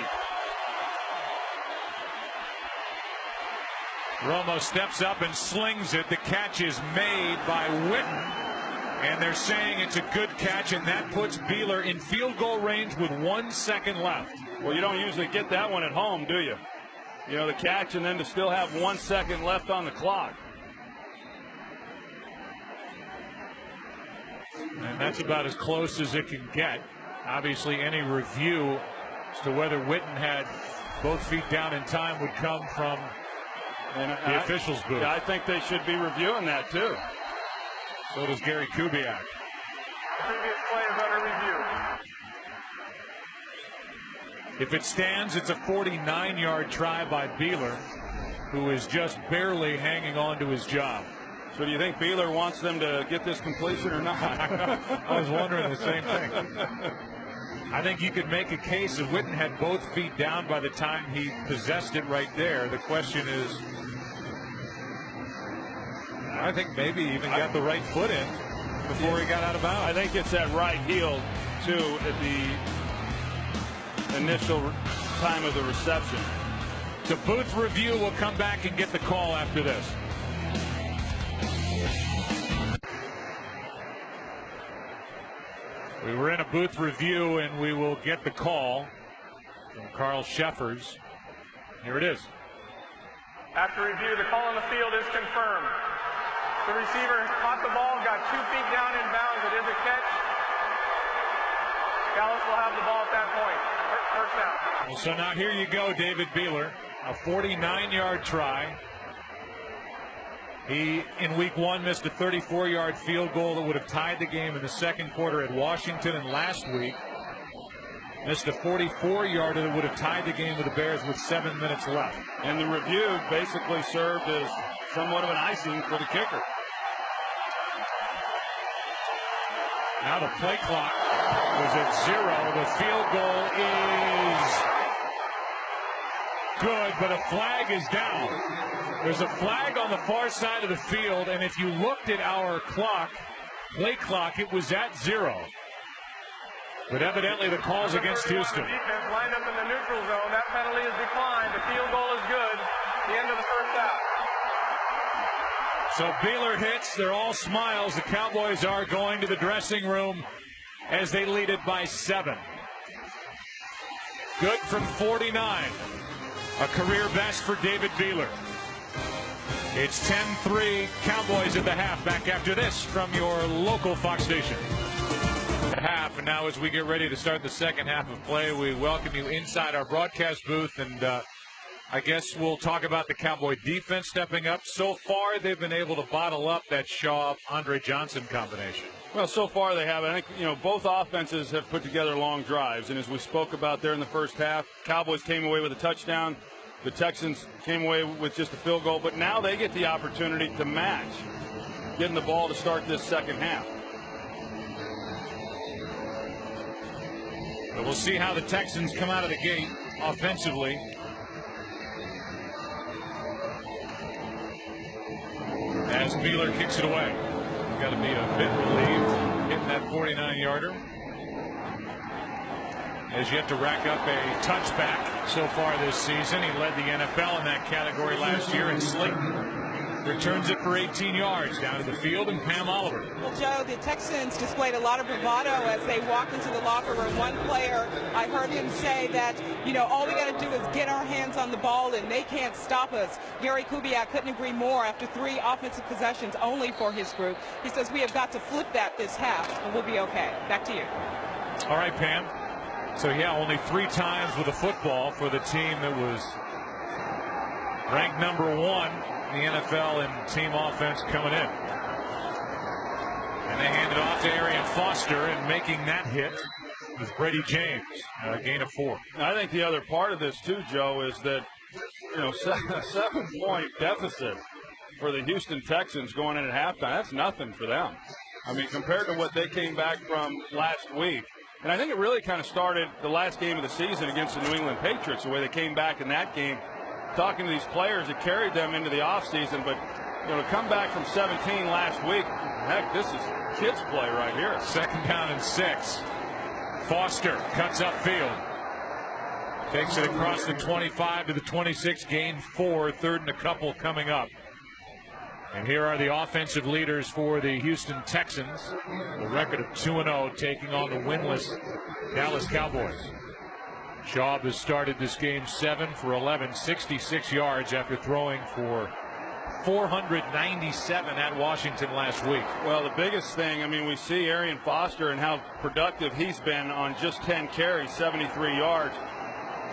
Romo steps up and slings it. The catch is made by Witten, and they're saying it's a good catch, and that puts Beeler in field goal range with 1 second left. Well, you don't usually get that one at home, do you? You know, the catch and then to still have 1 second left on the clock. And that's about as close as it can get. Obviously, any review as to whether Witten had both feet down in time would come from the officials' booth. Yeah, I think they should be reviewing that, too. So does Gary Kubiak. Previous play is under review. If it stands, it's a 49-yard try by Beeler, who is just barely hanging on to his job. So do you think Beeler wants them to get this completion or not? I was wondering the same thing. I think you could make a case that Witten had both feet down by the time he possessed it right there. The question is, I think maybe even got the right foot in. before he got out of bounds. I think it's that right heel, too, at the initial time of the reception. The booth review will come back and get the call after this. We were in a booth review, and we will get the call from Carl Sheffers. Here it is. After review, the call on the field is confirmed. The receiver caught the ball, got 2 feet down in bounds. It is a catch. Dallas will have the ball at that point. First down. Well, so now here you go, David Beeler. A 49-yard try. He, in week 1, missed a 34-yard field goal that would have tied the game in the second quarter at Washington, and last week missed a 44-yarder that would have tied the game with the Bears with 7 minutes left. And the review basically served as somewhat of an icing for the kicker. Now the play clock was at 0. The field goal is good, but a flag is down. There's a flag on the far side of the field, and if you looked at our clock, play clock, it was at 0. But evidently the call's against Houston. Defense lined up in the neutral zone. That penalty is declined. The field goal is good. The end of the first half. So Beeler hits. They're all smiles. The Cowboys are going to the dressing room as they lead it by 7. Good from 49. A career best for David Beeler. It's 10-3, Cowboys at the half. Back after this from your local Fox station. Half, and now as we get ready to start the second half of play, we welcome you inside our broadcast booth, and I guess we'll talk about the Cowboy defense stepping up. So far, they've been able to bottle up that Shaw-Andre Johnson combination. Well, so far they have. I think, both offenses have put together long drives, and as we spoke about there in the first half, Cowboys came away with a touchdown. The Texans came away with just a field goal, but now they get the opportunity to match, getting the ball to start this second half. But we'll see how the Texans come out of the gate offensively. As Beeler kicks it away. Got to be a bit relieved hitting that 49-yarder. Has yet to rack up a touchback so far this season. He led the NFL in that category last year, and Slayton returns it for 18 yards down to the field, and Pam Oliver. Well, Joe, the Texans displayed a lot of bravado as they walked into the locker room. One player, I heard him say that, all we got to do is get our hands on the ball and they can't stop us. Gary Kubiak couldn't agree more after 3 offensive possessions only for his group. He says we have got to flip that this half and we'll be okay. Back to you. All right, Pam. So, yeah, only 3 times with a football for the team that was ranked number 1 in the NFL in team offense coming in. And they hand it off to Arian Foster, and making that hit was Brady James, a gain of 4. I think the other part of this, too, Joe, is that, a 7-point deficit for the Houston Texans going in at halftime. That's nothing for them. I mean, compared to what they came back from last week. And I think it really kind of started the last game of the season against the New England Patriots, the way they came back in that game. Talking to these players, it carried them into the offseason. But, to come back from 17 last week, heck, this is kids play right here. 2nd down and 6. Foster cuts upfield. Takes it across the 25 to the 26, gain 4, 3rd and a couple coming up. And here are the offensive leaders for the Houston Texans. The record of 2-0, taking on the winless Dallas Cowboys. Schaub has started this game 7 for 11, 66 yards after throwing for 497 at Washington last week. Well, the biggest thing, we see Arian Foster and how productive he's been on just 10 carries, 73 yards.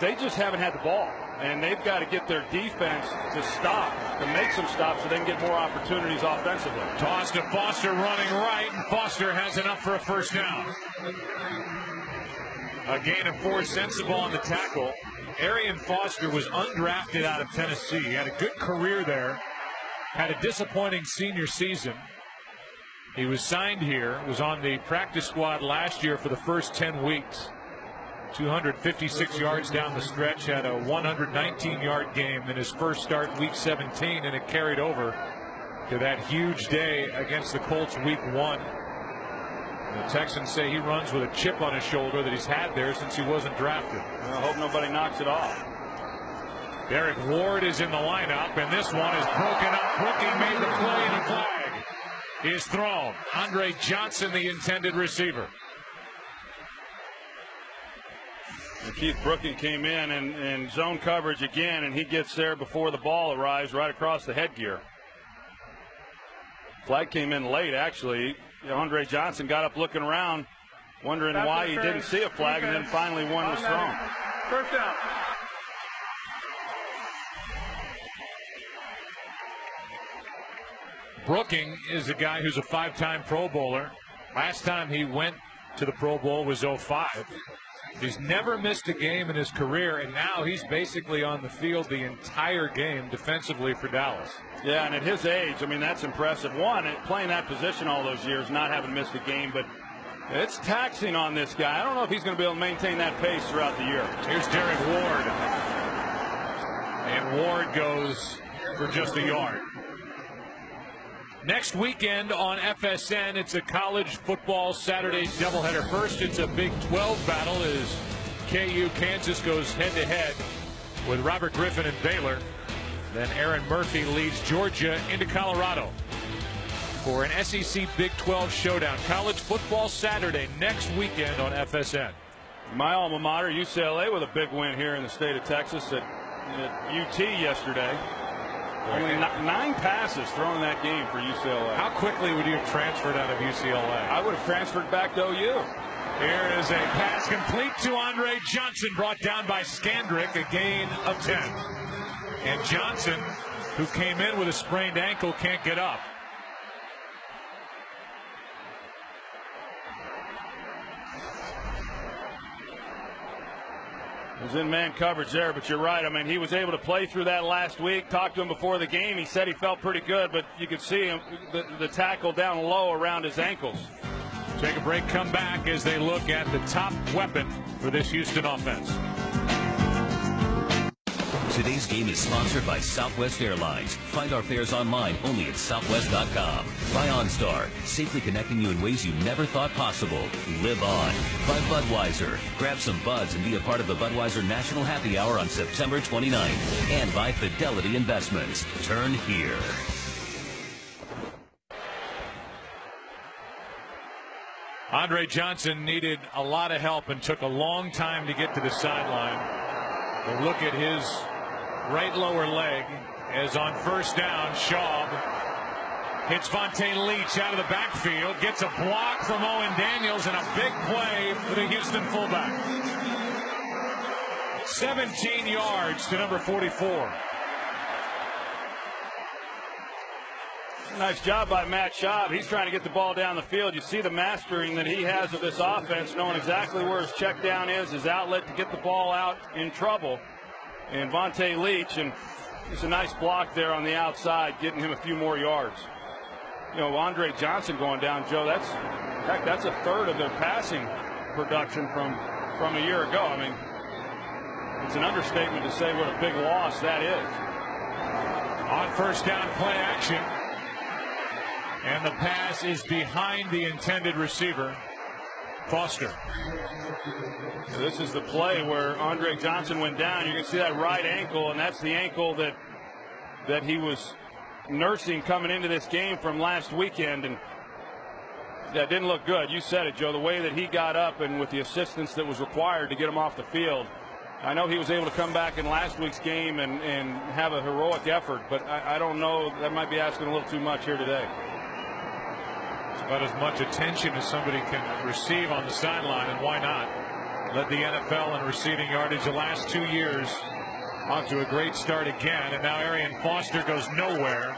They just haven't had the ball, and they've got to get their defense to stop, to make some stops so they can get more opportunities offensively. Toss to Foster running right, and Foster has enough for a first down. A gain of 4, sensible on the tackle. Arian Foster was undrafted out of Tennessee. He had a good career there. Had a disappointing senior season. He was signed here, was on the practice squad last year for the first 10 weeks. 256 yards down the stretch, had a 119-yard game in his first start week 17, and it carried over to that huge day against the Colts week 1. The Texans say he runs with a chip on his shoulder that he's had there since he wasn't drafted. I hope nobody knocks it off. Derek Ward is in the lineup, and this one is broken up. Brooking made the play, and the flag is thrown. Andre Johnson, the intended receiver. And Keith Brooking came in and zone coverage again, and he gets there before the ball arrives right across the headgear. Flag came in late, actually. Andre Johnson got up looking around, wondering why he didn't see a flag, and then finally one was thrown. First down. Brooking is a guy who's a 5-time Pro Bowler. Last time he went to the Pro Bowl was 05. He's never missed a game in his career, and now he's basically on the field the entire game defensively for Dallas. Yeah, and at his age, I mean, that's impressive. One, playing that position all those years, not having missed a game, but it's taxing on this guy. I don't know if he's going to be able to maintain that pace throughout the year. Here's Derek Ward. And Ward goes for just a yard. Next weekend on FSN, it's a college football Saturday doubleheader. First, it's a Big 12 battle as KU Kansas goes head-to-head with Robert Griffin and Baylor. Then Aaron Murphy leads Georgia into Colorado for an SEC Big 12 showdown. College football Saturday next weekend on FSN. My alma mater, UCLA, with a big win here in the state of Texas at UT yesterday. Only 9 passes thrown in that game for UCLA. How quickly would you have transferred out of UCLA? I would have transferred back to OU. Here is a pass complete to Andre Johnson, brought down by Skandrick, a gain of 10. And Johnson, who came in with a sprained ankle, can't get up. Was in man coverage there, but you're right. I mean, he was able to play through that last week. Talked to him before the game. He said he felt pretty good, but you could see him the tackle down low around his ankles. Take a break, come back as they look at the top weapon for this Houston offense. Today's game is sponsored by Southwest Airlines. Find our fares online only at southwest.com. By OnStar, safely connecting you in ways you never thought possible. Live on. By Budweiser. Grab some buds and be a part of the Budweiser National Happy Hour on September 29th. And by Fidelity Investments. Turn here. Andre Johnson needed a lot of help and took a long time to get to the sideline. But look at his right lower leg as on first down, Schaub hits Vontae Leach out of the backfield, gets a block from Owen Daniels, and a big play for the Houston fullback. 17 yards to number 44. Nice job by Matt Schaub. He's trying to get the ball down the field. You see the mastering that he has of this offense, knowing exactly where his check down is, his outlet to get the ball out in trouble. And Vontae Leach, and it's a nice block there on the outside, getting him a few more yards. You know, Andre Johnson going down, Joe, that's a third of their passing production from a year ago. I mean, it's an understatement to say what a big loss that is. On first down, play action. And the pass is behind the intended receiver, Foster. So this is the play where Andre Johnson went down. You can see that right ankle, and that's the ankle that he was nursing coming into this game from last weekend, and that didn't look good. You said it, Joe, the way that he got up and with the assistance that was required to get him off the field. I know he was able to come back in last week's game and have a heroic effort, but I don't know, that might be asking a little too much here today. It's about as much attention as somebody can receive on the sideline, and why not? Led the NFL in receiving yardage the last 2 years. Off to a great start again, and now Arian Foster goes nowhere.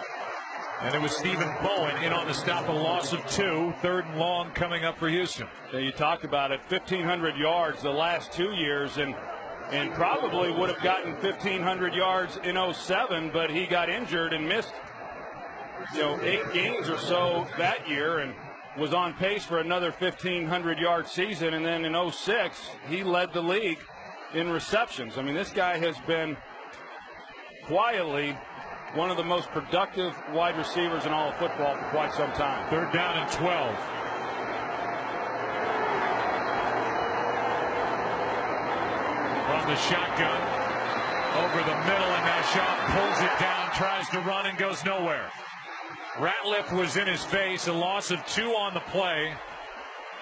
And it was Stephen Bowen in on the stop, a loss of 2. 3rd and long coming up for Houston. Yeah, you talked about it, 1,500 yards the last 2 years, and probably would have gotten 1,500 yards in 07, but he got injured and missed, 8 games or so that year, and was on pace for another 1,500-yard season. And then in 06, he led the league in receptions. I mean, this guy has been quietly one of the most productive wide receivers in all of football for quite some time. 3rd down and 12. from the shotgun over the middle, and now Shaw pulls it down, tries to run, and goes nowhere. Ratliff was in his face, a loss of 2 on the play,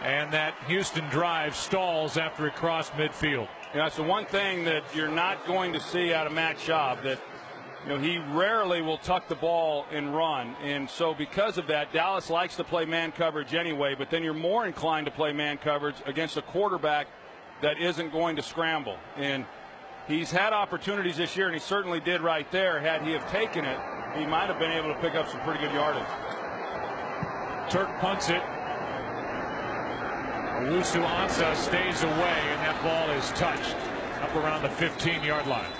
and that Houston drive stalls after it crossed midfield. Yeah, it's the one thing that you're not going to see out of Matt Schaub, that he rarely will tuck the ball and run. And so because of that, Dallas likes to play man coverage anyway, but then you're more inclined to play man coverage against a quarterback that isn't going to scramble. And he's had opportunities this year, and he certainly did right there. Had he have taken it, he might have been able to pick up some pretty good yardage. Turk punts it. Owusu Ansah stays away, and that ball is touched up around the 15-yard line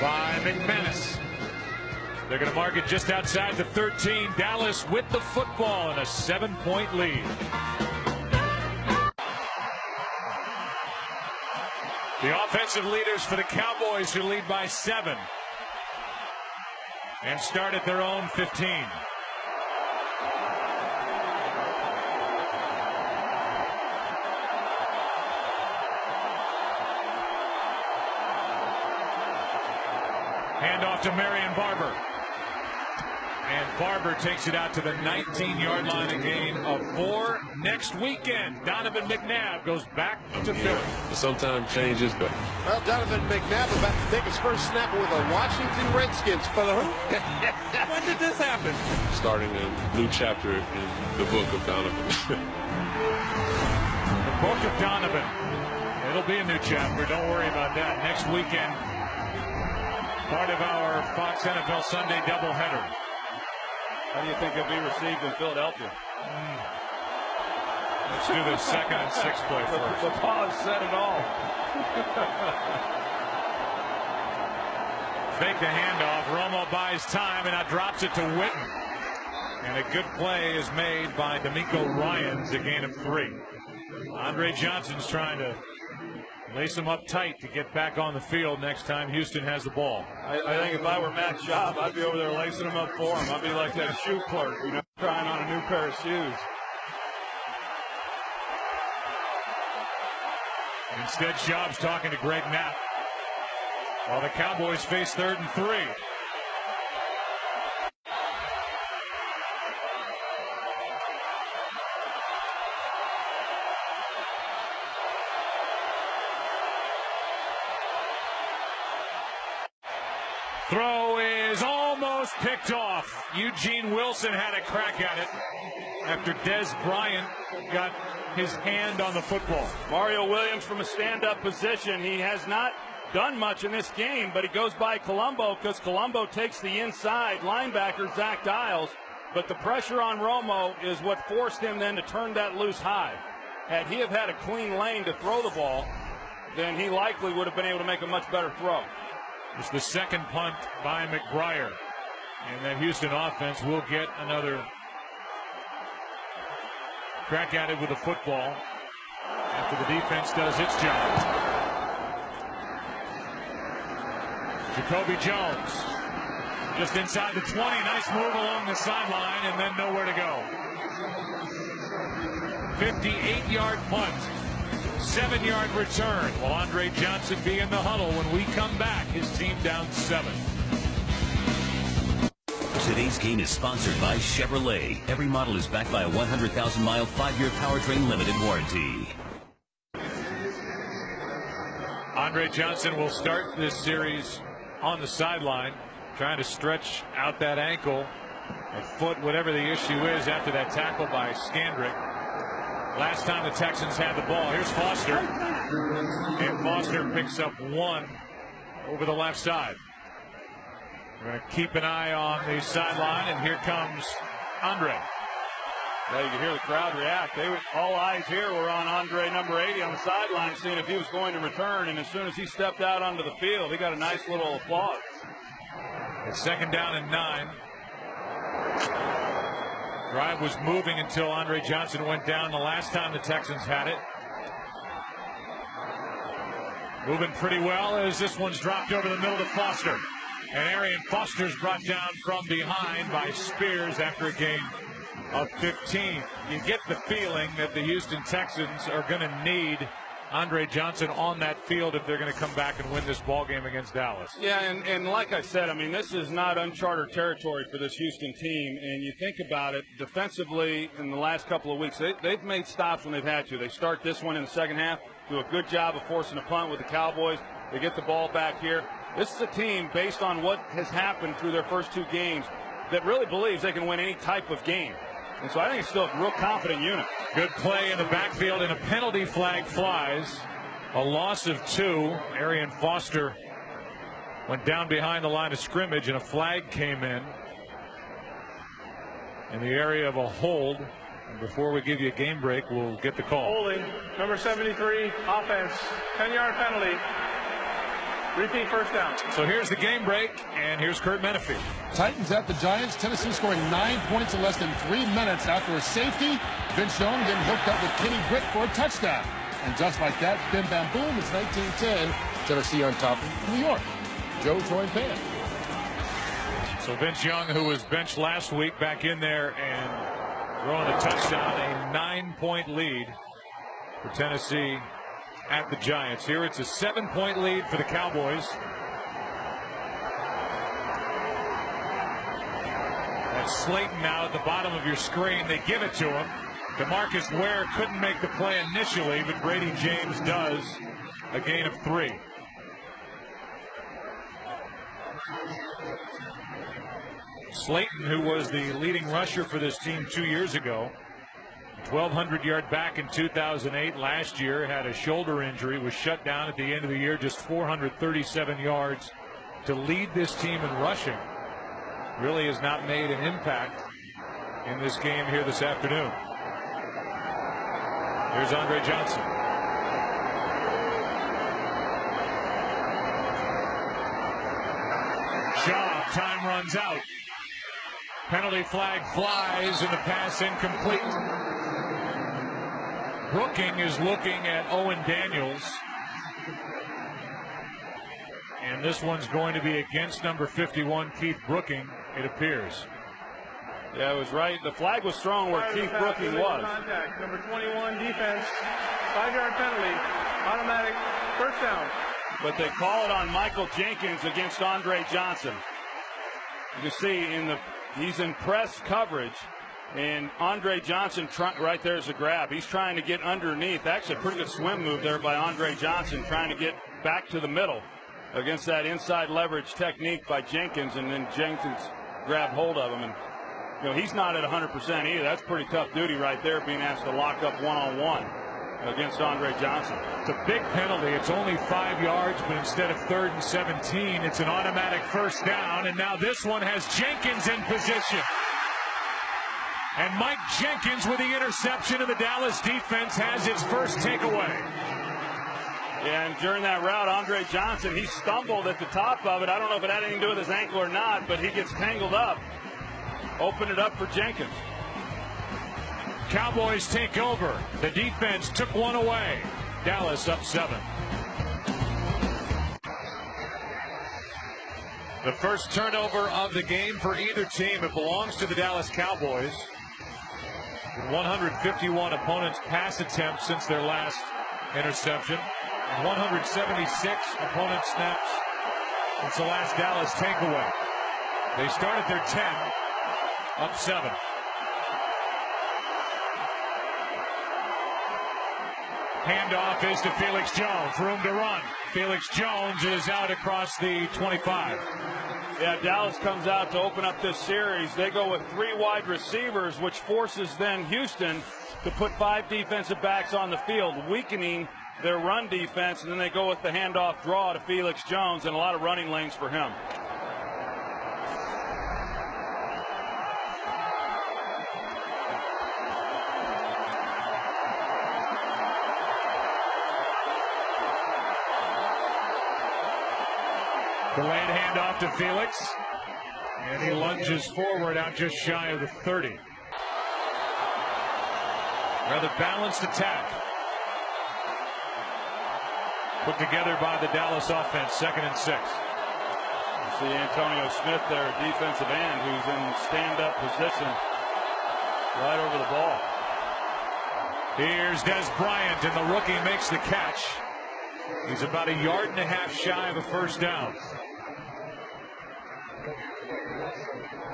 by McManus. They're going to mark it just outside the 13. Dallas with the football and a 7-point lead. The offensive leaders for the Cowboys, who lead by 7 and start at their own 15. Handoff to Marion Barber. And Barber takes it out to the 19-yard line, a gain of 4. Next weekend, Donovan McNabb goes back to Philly. Sometimes change is better. Well, Donovan McNabb about to take his first snap with the Washington Redskins. When did this happen? Starting a new chapter in the book of Donovan. The book of Donovan. It'll be a new chapter. Don't worry about that. Next weekend, part of our Fox NFL Sunday doubleheader. How do you think he'll be received in Philadelphia? Let's do the 2nd and 6 play first. The pause said it all. Fake the handoff. Romo buys time and now drops it to Witten. And a good play is made by D'Amico Ryans, a gain of 3. Andre Johnson's trying to lace him up tight to get back on the field next time Houston has the ball. I think if I were Matt Schaub, I'd be over there lacing him up for him. I'd be like that shoe clerk, trying on a new pair of shoes. Instead, Schaub's talking to Greg Knapp while the Cowboys face 3rd and 3. Throw is almost picked off. Eugene Wilson had a crack at it after Dez Bryant got his hand on the football. Mario Williams from a stand-up position. He has not done much in this game, but he goes by Colombo because Colombo takes the inside linebacker, Zach Dials. But the pressure on Romo is what forced him then to turn that loose high. Had he have had a clean lane to throw the ball, then he likely would have been able to make a much better throw. It's the 2nd punt by McBriar. And that Houston offense will get another crack at it with the football after the defense does its job. Jacoby Jones just inside the 20. Nice move along the sideline and then nowhere to go. 58-yard punt. 7-yard return. Will Andre Johnson be in the huddle when we come back? His team down 7. Today's game is sponsored by Chevrolet. Every model is backed by a 100,000-mile, 5-year powertrain limited warranty. Andre Johnson will start this series on the sideline, trying to stretch out that ankle, a foot, whatever the issue is after that tackle by Scandrick. Last time the Texans had the ball. Here's Foster. And Foster picks up 1 over the left side. We're going to keep an eye on the sideline, and here comes Andre. Now you can hear the crowd react. All eyes here were on Andre, number 80, on the sideline, seeing if he was going to return. And as soon as he stepped out onto the field, he got a nice little applause. It's 2nd down and 9. Drive was moving until Andre Johnson went down the last time the Texans had it. Moving pretty well as this one's dropped over the middle to Foster. And Arian Foster's brought down from behind by Spears after a gain of 15. You get the feeling that the Houston Texans are going to need Andre Johnson on that field if they're going to come back and win this ball game against Dallas. Yeah, and like I said, I mean, this is not uncharted territory for this Houston team. And you think about it, defensively in the last couple of weeks, they've made stops when they've had to. They start this one in the second half, do a good job of forcing a punt with the Cowboys. They get the ball back here. This is a team, based on what has happened through their first 2 games, that really believes they can win any type of game. And so I think it's still a real confident unit. Good play in the backfield, and a penalty flag flies. A loss of 2. Arian Foster went down behind the line of scrimmage, and a flag came in the area of a hold. And before we give you a game break, we'll get the call. Holding, number 73, offense, 10-yard penalty. Repeat first down. So here's the game break, and here's Kurt Menefee. Titans at the Giants. Tennessee scoring 9 points in less than 3 minutes after a safety. Vince Young getting hooked up with Kenny Britt for a touchdown. And just like that, bim, bam, boom, it's 19-10. Tennessee on top of New York. Joe, Troy, and Pan. So Vince Young, who was benched last week, back in there and throwing a touchdown, a 9-point lead for Tennessee at the Giants. Here it's a 7-point lead for the Cowboys. That's Slayton now at the bottom of your screen. They give it to him. DeMarcus Ware couldn't make the play initially, but Brady James does. A gain of 3. Slayton, who was the leading rusher for this team 2 years ago, 1,200-yard back in 2008. Last year had a shoulder injury, was shut down at the end of the year, just 437 yards to lead this team in rushing. Really has not made an impact in this game here this afternoon. Here's Andre Johnson. Shaw, time runs out. Penalty flag flies and the pass incomplete. Brooking is looking at Owen Daniels. And this one's going to be against number 51, Keith Brooking, it appears. Yeah, it was right. The flag was thrown where Keith Brooking was. Contact. Number 21, defense, 5-yard penalty, automatic first down. But they call it on Michael Jenkins against Andre Johnson. You can see he's in press coverage. And Andre Johnson, right there is a grab. He's trying to get underneath. Actually, a pretty good swim move there by Andre Johnson, trying to get back to the middle against that inside leverage technique by Jenkins. And then Jenkins grabbed hold of him. And, he's not at 100% either. That's pretty tough duty right there, being asked to lock up one-on-one against Andre Johnson. It's a big penalty. It's only 5 yards, but instead of 3rd and 17, it's an automatic first down. And now this one has Jenkins in position. And Mike Jenkins with the interception, and the Dallas defense has its first takeaway. Yeah, and during that route, Andre Johnson, he stumbled at the top of it. I don't know if it had anything to do with his ankle or not, but he gets tangled up. Open it up for Jenkins. Cowboys take over. The defense took one away. Dallas up 7. The first turnover of the game for either team. It belongs to the Dallas Cowboys. 151 opponents' pass attempts since their last interception. 176 opponent snaps since the last Dallas takeaway. They start at their 10, up 7. Handoff is to Felix Jones. Room to run. Felix Jones is out across the 25. Yeah, Dallas comes out to open up this series. They go with 3 wide receivers, which forces then Houston to put 5 defensive backs on the field, weakening their run defense. And then they go with the handoff draw to Felix Jones, and a lot of running lanes for him. Delayed handoff to Felix, and he lunges forward out just shy of the 30. Rather balanced attack put together by the Dallas offense. 2nd and 6. You see Antonio Smith there, defensive end, who's in stand-up position right over the ball. Here's Des Bryant, and the rookie makes the catch. He's about 1.5 yards shy of a first down.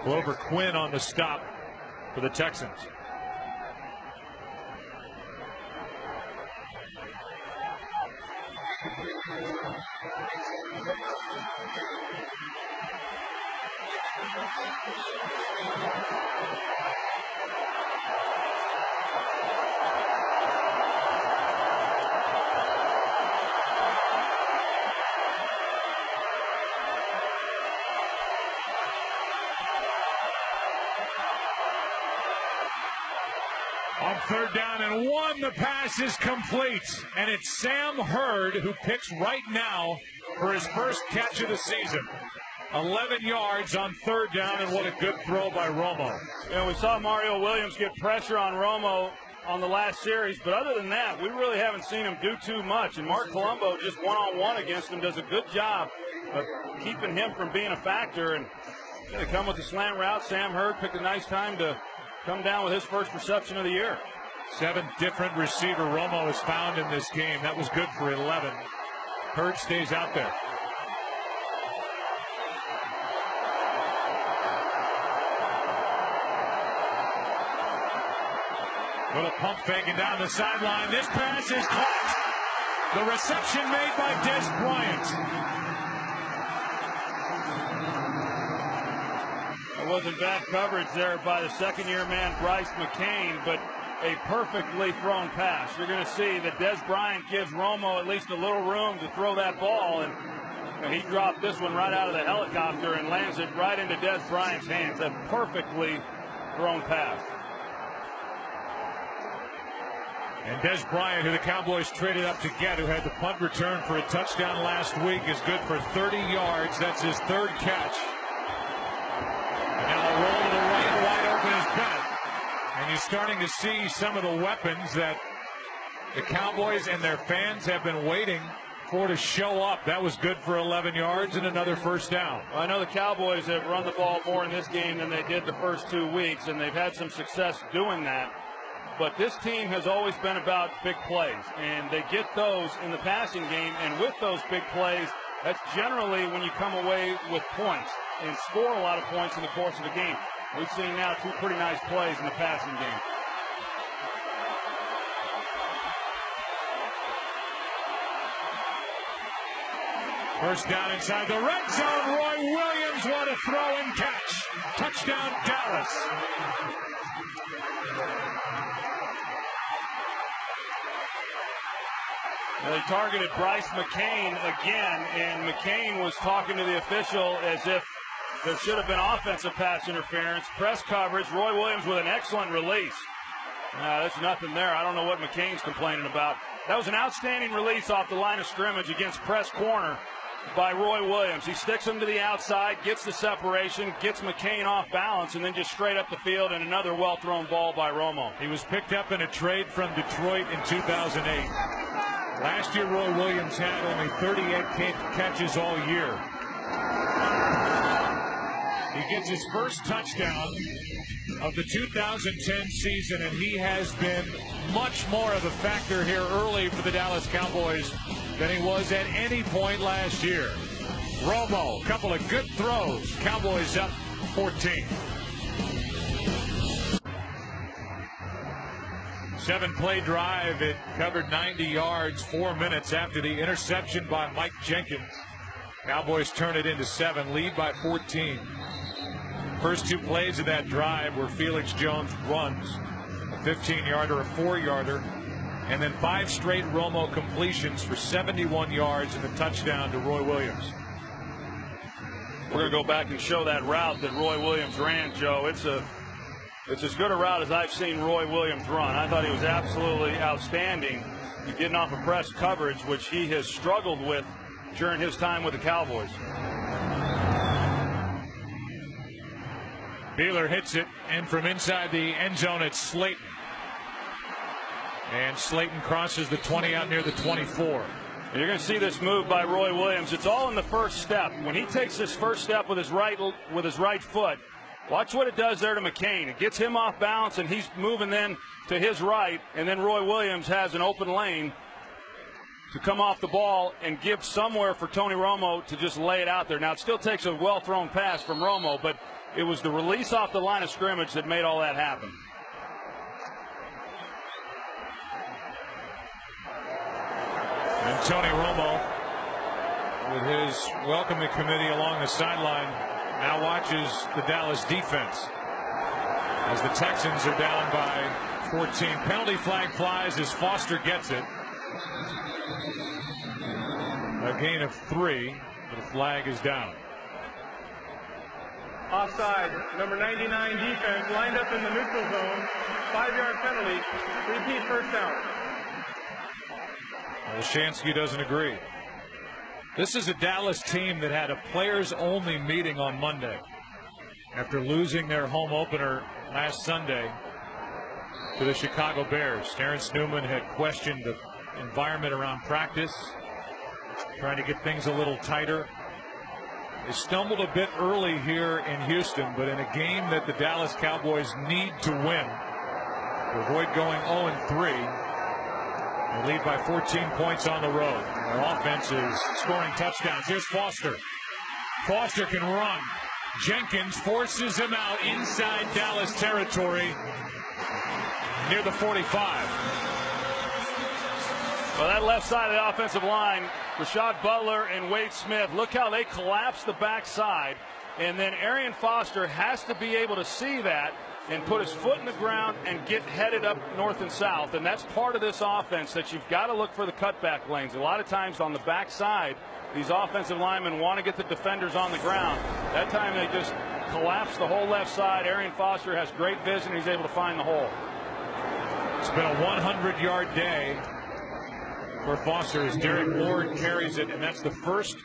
Glover Quinn on the stop for the Texans. On 3rd down and 1, the pass is complete. And it's Sam Hurd who picks right now for his first catch of the season. 11 yards on 3rd down, and what a good throw by Romo. Yeah, we saw Mario Williams get pressure on Romo on the last series, but other than that, we really haven't seen him do too much. And Mark Colombo, just one-on-one against him, does a good job of keeping him from being a factor. And they come with the slant route. Sam Hurd picked a nice time to come down with his first reception of the year. 7 different receiver Romo has found in this game. That was good for 11. Hurd stays out there. Little pump faking down the sideline. This pass is caught. The reception made by Des Bryant. It wasn't bad coverage there by the second-year man Bryce McCain, but a perfectly thrown pass. You're going to see that Des Bryant gives Romo at least a little room to throw that ball, and he dropped this one right out of the helicopter and lands it right into Des Bryant's hands. A perfectly thrown pass. And Des Bryant, who the Cowboys traded up to get, who had the punt return for a touchdown last week, is good for 30 yards. That's his 3rd catch. And now a roll to the right, wide open is Bennett. And you're starting to see some of the weapons that the Cowboys and their fans have been waiting for to show up. That was good for 11 yards and another first down. Well, I know the Cowboys have run the ball more in this game than they did the first 2 weeks, and they've had some success doing that. But this team has always been about big plays, and they get those in the passing game, and with those big plays, that's generally when you come away with points and score a lot of points in the course of the game. We've seen now 2 pretty nice plays in the passing game. First down inside the red zone. Roy Williams, what a throw and catch. Touchdown, Dallas. They targeted Bryce McCain again, and McCain was talking to the official as if there should have been offensive pass interference. Press coverage. Roy Williams with an excellent release. There's nothing there. I don't know what McCain's complaining about. That was an outstanding release off the line of scrimmage against press corner by Roy Williams. He sticks him to the outside, gets the separation, gets McCain off balance, and then just straight up the field, and another well-thrown ball by Romo. He was picked up in a trade from Detroit in 2008. Last year, Roy Williams had only 38 catches all year. He gets his first touchdown of the 2010 season, and he has been much more of a factor here early for the Dallas Cowboys than he was at any point last year. Romo, a couple of good throws. Cowboys up 14. 7-play drive. It covered 90 yards, 4 minutes after the interception by Mike Jenkins. Cowboys turn it into 7, lead by 14. First 2 plays of that drive were Felix Jones runs, a 15-yarder, a 4-yarder, and then 5 straight Romo completions for 71 yards and a touchdown to Roy Williams. We're going to go back and show that route that Roy Williams ran, Joe. It's as good a route as I've seen Roy Williams run. I thought he was absolutely outstanding getting off of press coverage, which he has struggled with during his time with the Cowboys. Beeler hits it, and from inside the end zone, it's Slayton. And Slayton crosses the 20 out near the 24. And you're going to see this move by Roy Williams. It's all in the first step. When he takes this first step with his right foot, Watch what it does there to McCain. It gets him off balance, and he's moving then to his right, and then Roy Williams has an open lane to come off the ball and give somewhere for Tony Romo to just lay it out there. Now, it still takes a well-thrown pass from Romo, but it was the release off the line of scrimmage that made all that happen. And Tony Romo, with his welcoming committee along the sideline, now watches the Dallas defense as the Texans are down by 14. Penalty flag flies as Foster gets it. A gain of 3, but the flag is down. Offside, number 99 defense lined up in the neutral zone. 5-yard penalty. Repeat first down. Well, Shansky doesn't agree. This is a Dallas team that had a players-only meeting on Monday after losing their home opener last Sunday to the Chicago Bears. Terrence Newman had questioned the environment around practice, trying to get things a little tighter. They stumbled a bit early here in Houston, but in a game that the Dallas Cowboys need to win to avoid going 0-3, they lead by 14 points on the road. Their offense is scoring touchdowns. Here's Foster. Foster can run. Jenkins forces him out inside Dallas territory near the 45. Well, that left side of the offensive line, Rashad Butler and Wade Smith, look how they collapse the backside. And then Arian Foster has to be able to see that and put his foot in the ground and get headed up north and south. And that's part of this offense, that you've got to look for the cutback lanes. A lot of times on the backside, these offensive linemen want to get the defenders on the ground. That time they just collapse the whole left side. Arian Foster has great vision. He's able to find the hole. It's been a 100-yard day for Foster as Derek Ward carries it, and that's the first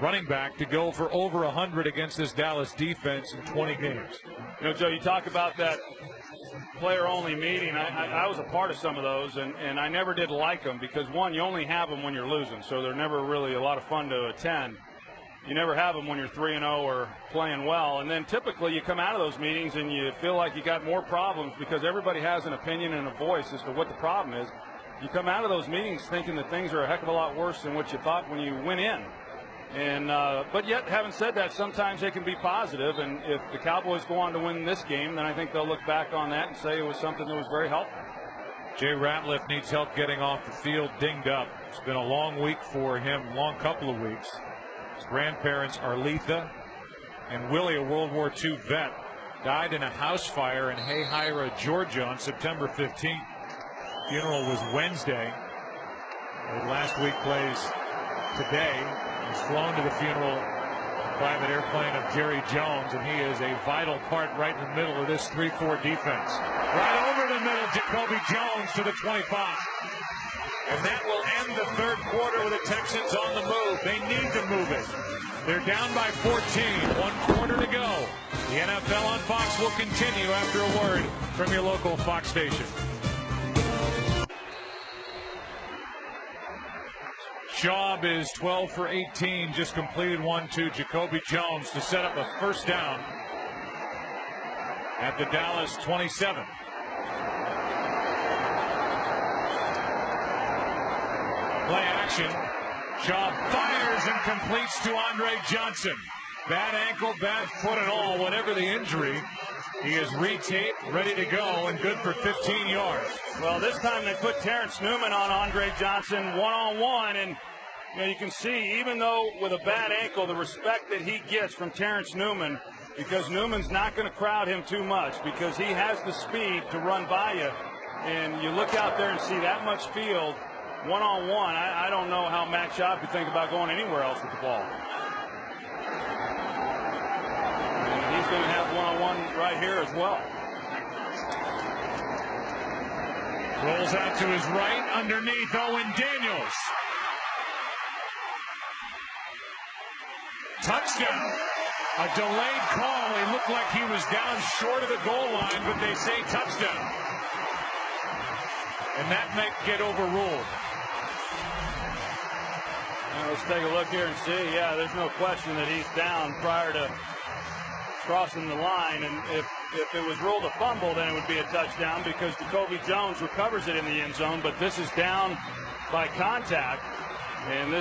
running back to go for over 100 against this Dallas defense in 20 games. You know, Joe, you talk about that player-only meeting. I was a part of some of those, and I never did like them because, one, you only have them when you're losing, so they're never really a lot of fun to attend. You never have them when you're 3-0 or playing well, and then typically you come out of those meetings and you feel like you got more problems because everybody has an opinion and a voice as to what the problem is. You come out of those meetings thinking that things are a heck of a lot worse than what you thought when you went in. And but yet, having said that, sometimes they can be positive, and if the Cowboys go on to win this game, then I think they'll look back on that and say it was something that was very helpful. Jay Ratliff needs help getting off the field, dinged up. It's been a long week for him, long couple of weeks. His grandparents, Arletha and Willie, a World War II vet, died in a house fire in Hayhira, Georgia on September 15th. Funeral was Wednesday. Last week plays today. He's flown to the funeral private airplane of Jerry Jones, and he is a vital part right in the middle of this 3-4 defense. Right over the middle, Jacoby Jones to the 25. And that will end the third quarter with the Texans on the move. They need to move it. They're down by 14, 1 quarter to go. The NFL on Fox will continue after a word from your local Fox station. Schaub is 12 for 18, just completed one to Jacoby Jones to set up a first down at the Dallas 27. Play action. Schaub fires and completes to Andre Johnson. Bad ankle, bad foot and all, whatever the injury. He is retaped, ready to go, and good for 15 yards. Well, this time they put Terrence Newman on Andre Johnson one-on-one, and you know, you can see, even though with a bad ankle, the respect that he gets from Terrence Newman, because Newman's not going to crowd him too much because he has the speed to run by you. And you look out there and see that much field one-on-one. I don't know how Matt Schaub could think about going anywhere else with the ball. And he's going to have one-on-one right here as well. Rolls out to his right, underneath Owen Daniels. Touchdown. A delayed call. He looked like he was down short of the goal line, but they say touchdown. And that might get overruled. Let's take a look here and see. Yeah, there's no question that he's down prior to crossing the line. And if it was ruled a fumble, then it would be a touchdown because Jacoby Jones recovers it in the end zone. But this is down by contact. And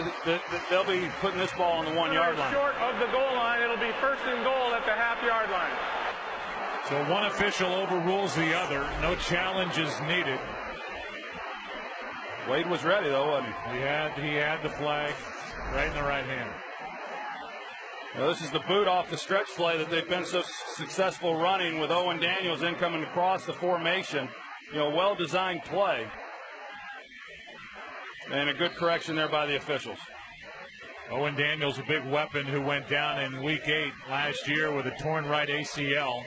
they'll be putting this ball on the 1 yard line. Short of the goal line, it'll be 1st and goal at the half-yard line. So one official overrules the other. No challenges needed. Wade was ready, though, wasn't he? He had the flag right in the right hand. Well, this is the boot off the stretch play that they've been so successful running with Owen Daniels incoming across the formation. Well-designed play. And a good correction there by the officials. Owen Daniels, a big weapon who went down in Week 8 last year with a torn right ACL.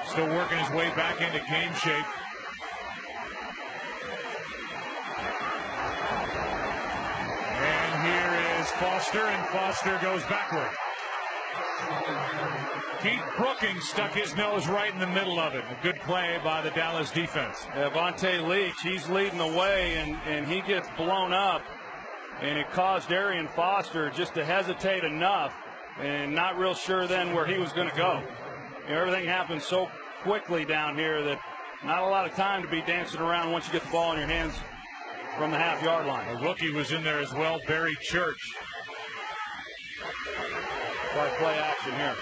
Still working his way back into game shape. And here is Foster, and Foster goes backward. Keith Brookings stuck his nose right in the middle of it. A good play by the Dallas defense. Vontae Leach, he's leading the way, and he gets blown up, and it caused Arian Foster just to hesitate enough and not real sure then where he was going to go. Everything happens so quickly down here that not a lot of time to be dancing around once you get the ball in your hands from the half-yard line. A rookie was in there as well, Barry Church. Play action here.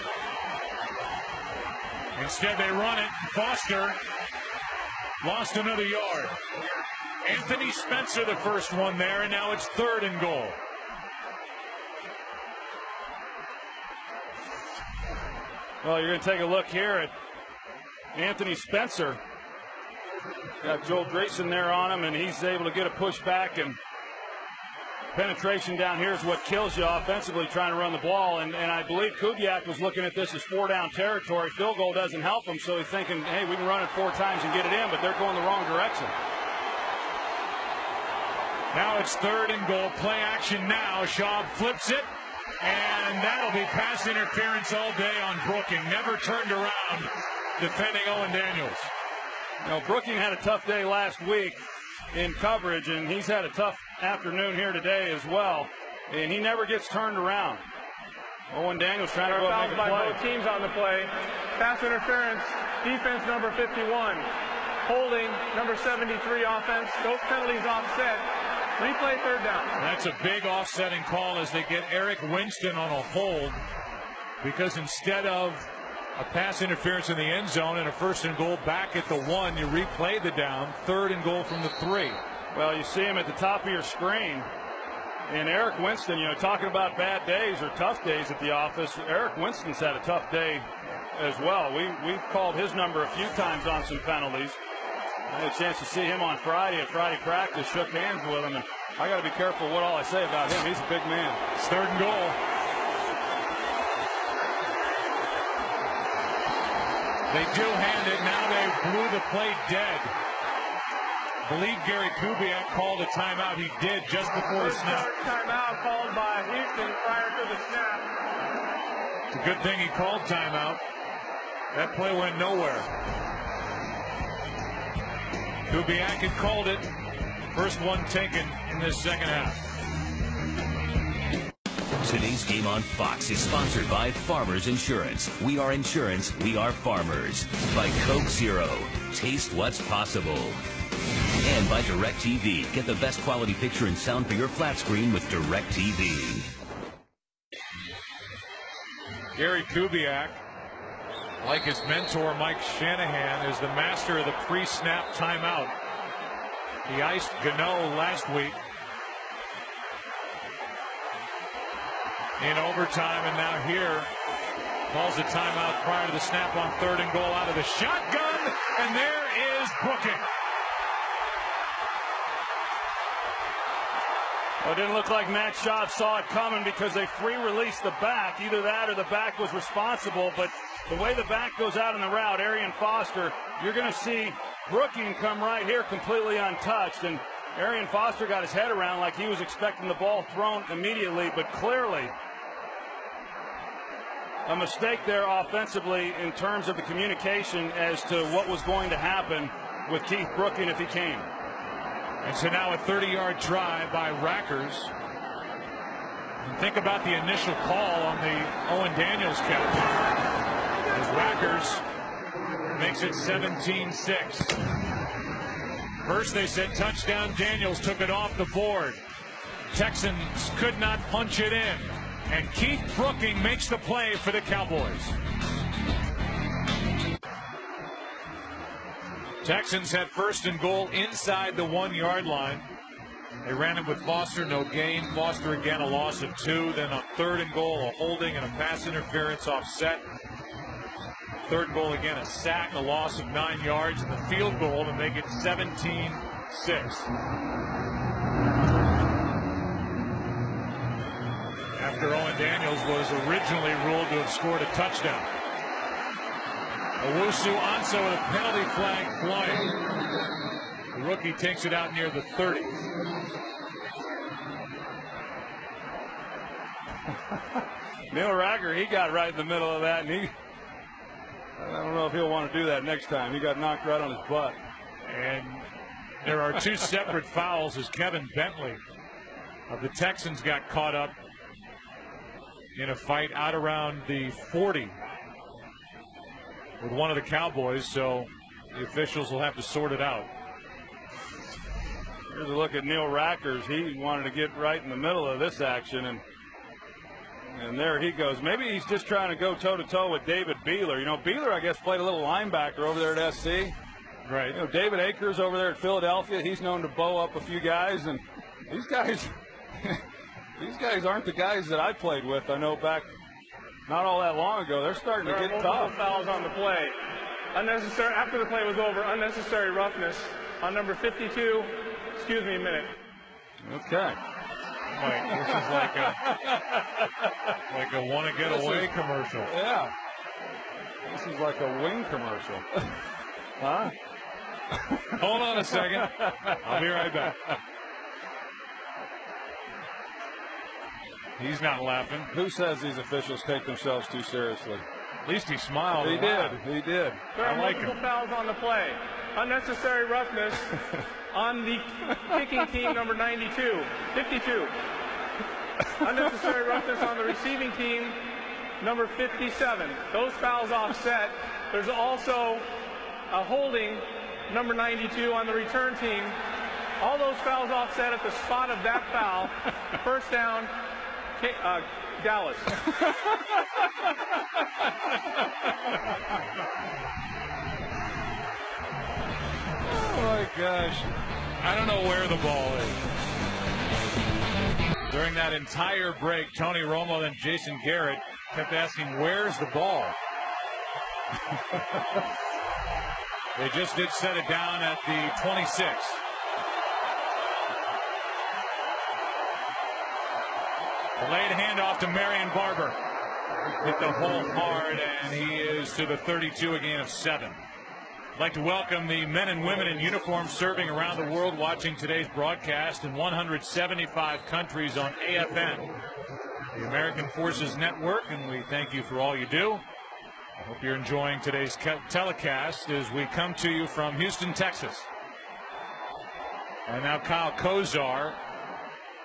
Instead they run it. Foster lost another yard. Anthony Spencer the first one there, and now it's 3rd and goal. Well, you're going to take a look here at Anthony Spencer. Got Joel Grayson there on him, and he's able to get a push back, and penetration down here is what kills you offensively trying to run the ball. And I believe Kubiak was looking at this as 4-down territory. Field goal doesn't help him, so he's thinking, hey, we can run it 4 times and get it in, but they're going the wrong direction. Now it's 3rd and goal. Play action now. Schaub flips it, and that'll be pass interference all day on Brooking. Never turned around defending Owen Daniels. Brooking had a tough day last week in coverage, and he's had a tough afternoon here today as well, and he never gets turned around. Owen Daniels trying to go up and make a play. By both teams on the play. Pass interference, defense number 51. Holding number 73 offense. Those penalties offset. Replay 3rd down. That's a big offsetting call as they get Eric Winston on a hold, because instead of a pass interference in the end zone and a 1st and goal back at the 1, you replay the down. 3rd and goal from the 3. Well, you see him at the top of your screen. And Eric Winston, talking about bad days or tough days at the office, Eric Winston's had a tough day as well. We've called his number a few times on some penalties. I had a chance to see him on Friday at Friday practice, shook hands with him, and I got to be careful what all I say about him. He's a big man. It's 3rd and goal. They do hand it. Now they blew the play dead. I believe Gary Kubiak called a timeout. He did just before the snap. Timeout called by Houston prior to the snap. It's a good thing he called timeout. That play went nowhere. Kubiak had called it. First one taken in this second half. Today's game on Fox is sponsored by Farmers Insurance. We are insurance, we are farmers. By Coke Zero. Taste what's possible. And by DirecTV. Get the best quality picture and sound for your flat screen with DirecTV. Gary Kubiak, like his mentor Mike Shanahan, is the master of the pre-snap timeout. He iced Gano last week in overtime, and now here calls a timeout prior to the snap on 3rd and goal out of the shotgun, and there is Brooking. Well, it didn't look like Matt Schaub saw it coming because they free-released the back. Either that or the back was responsible, but the way the back goes out in the route, Arian Foster, you're going to see Brooking come right here completely untouched, and Arian Foster got his head around like he was expecting the ball thrown immediately, but clearly a mistake there offensively in terms of the communication as to what was going to happen with Keith Brooking if he came. And so now a 30-yard try by Rackers. Think about the initial call on the Owen Daniels catch. As Rackers makes it 17-6. First they said touchdown. Daniels took it off the board. Texans could not punch it in. And Keith Brooking makes the play for the Cowboys. Texans had first and goal inside the 1-yard line. They ran it with Foster, no gain. Foster again a loss of 2. Then on third and goal, a holding and a pass interference offset. Third goal again, a sack, a loss of 9 yards, and the field goal to make it 17-6. After Owen Daniels was originally ruled to have scored a touchdown. Owusu Ansah with a penalty flag flying. The rookie takes it out near the 30. Neil Rager, he got right in the middle of that, and I don't know if he'll want to do that next time. He got knocked right on his butt. And there are 2 separate fouls as Kevin Bentley of the Texans got caught up in a fight out around the 40 with one of the Cowboys, so the officials will have to sort it out. Here's a look at Neil Rackers. He wanted to get right in the middle of this action, and there he goes. Maybe he's just trying to go toe-to-toe with David Beeler. You know, Beeler, I guess, played a little linebacker over there at SC. Right. You know, David Akers over there at Philadelphia, he's known to bow up a few guys, and these guys these guys aren't the guys that I played with. I know back not all that long ago. They're starting to get tough. Fouls on the play. Unnecessary, after the play was over, unnecessary roughness on number 52. Excuse me a minute. Okay. Wait, this is like a wanna get away commercial. Yeah. This is like a wing commercial. Huh? Hold on a second. I'll be right back. He's not laughing. Who says these officials take themselves too seriously? At least he smiled. He did. He did. There are multiple fouls on the play. Unnecessary roughness on the kicking team, number 52. Unnecessary roughness on the receiving team, number 57. Those fouls offset. There's also a holding, number 92, on the return team. All those fouls offset at the spot of that foul. First down, Dallas. Oh my gosh. I don't know where the ball is. During that entire break, Tony Romo and Jason Garrett kept asking, where's the ball? They just did set it down at the 26. Delayed handoff to Marion Barber. Hit the hole hard, and he is to the 32, a gain of 7. I'd like to welcome the men and women in uniform serving around the world watching today's broadcast in 175 countries on AFN, the American Forces Network, and we thank you for all you do. I hope you're enjoying today's telecast as we come to you from Houston, Texas. And now Kyle Kozar,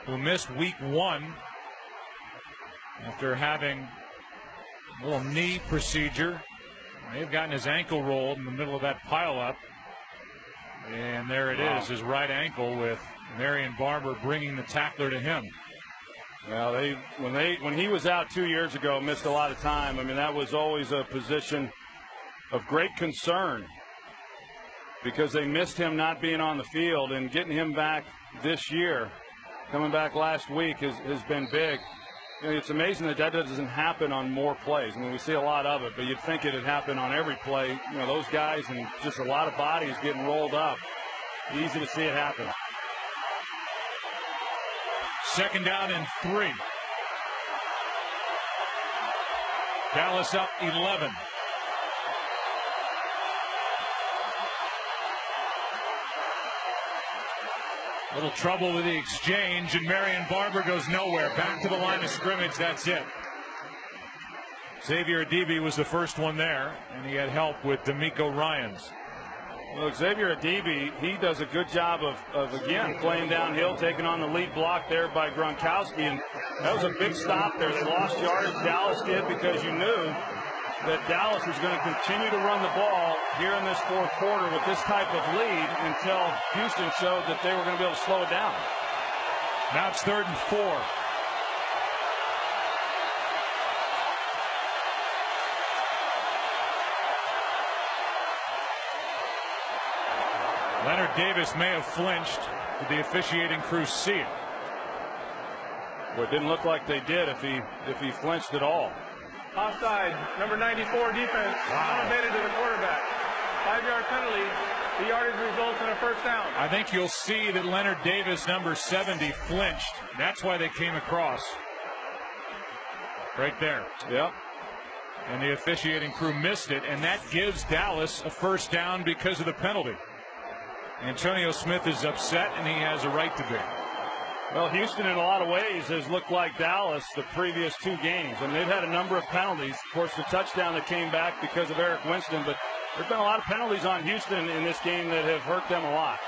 who missed week 1 after having a little knee procedure. May have gotten his ankle rolled in the middle of that pileup. And there it is, his right ankle, with Marion Barber bringing the tackler to him. Well, when he was out 2 years ago, missed a lot of time. I mean, that was always a position of great concern because they missed him not being on the field, and getting him back this year, coming back last week, has been big. You know, it's amazing that doesn't happen on more plays. I mean, we see a lot of it, but you'd think it'd happen on every play. You know, those guys and just a lot of bodies getting rolled up. Easy to see it happen. Second down and 3. Dallas up 11. Little trouble with the exchange, and Marion Barber goes nowhere. Back to the line of scrimmage. That's it. Xavier Adibi was the first one there, and he had help with D'Amico Ryans. Well, Xavier Adibi, he does a good job of again playing downhill, taking on the lead block there by Gronkowski, and that was a big stop there. They lost yardage, Dallas did, because you knew that Dallas was going to continue to run the ball here in this fourth quarter with this type of lead until Houston showed that they were going to be able to slow it down. Now it's 3rd and 4. Leonard Davis may have flinched. Did the officiating crew see it? Well, it didn't look like they did if he flinched at all. Offside, number 94 defense, elevated to the quarterback. 5-yard penalty. The yardage results in a first down. I think you'll see that Leonard Davis, number 70, flinched. That's why they came across. Right there. Yep. And the officiating crew missed it, and that gives Dallas a first down because of the penalty. Antonio Smith is upset, and he has a right to be. Well, Houston in a lot of ways has looked like Dallas the previous 2 games. I mean, they've had a number of penalties. Of course, the touchdown that came back because of Eric Winston, but there's been a lot of penalties on Houston in this game that have hurt them a lot.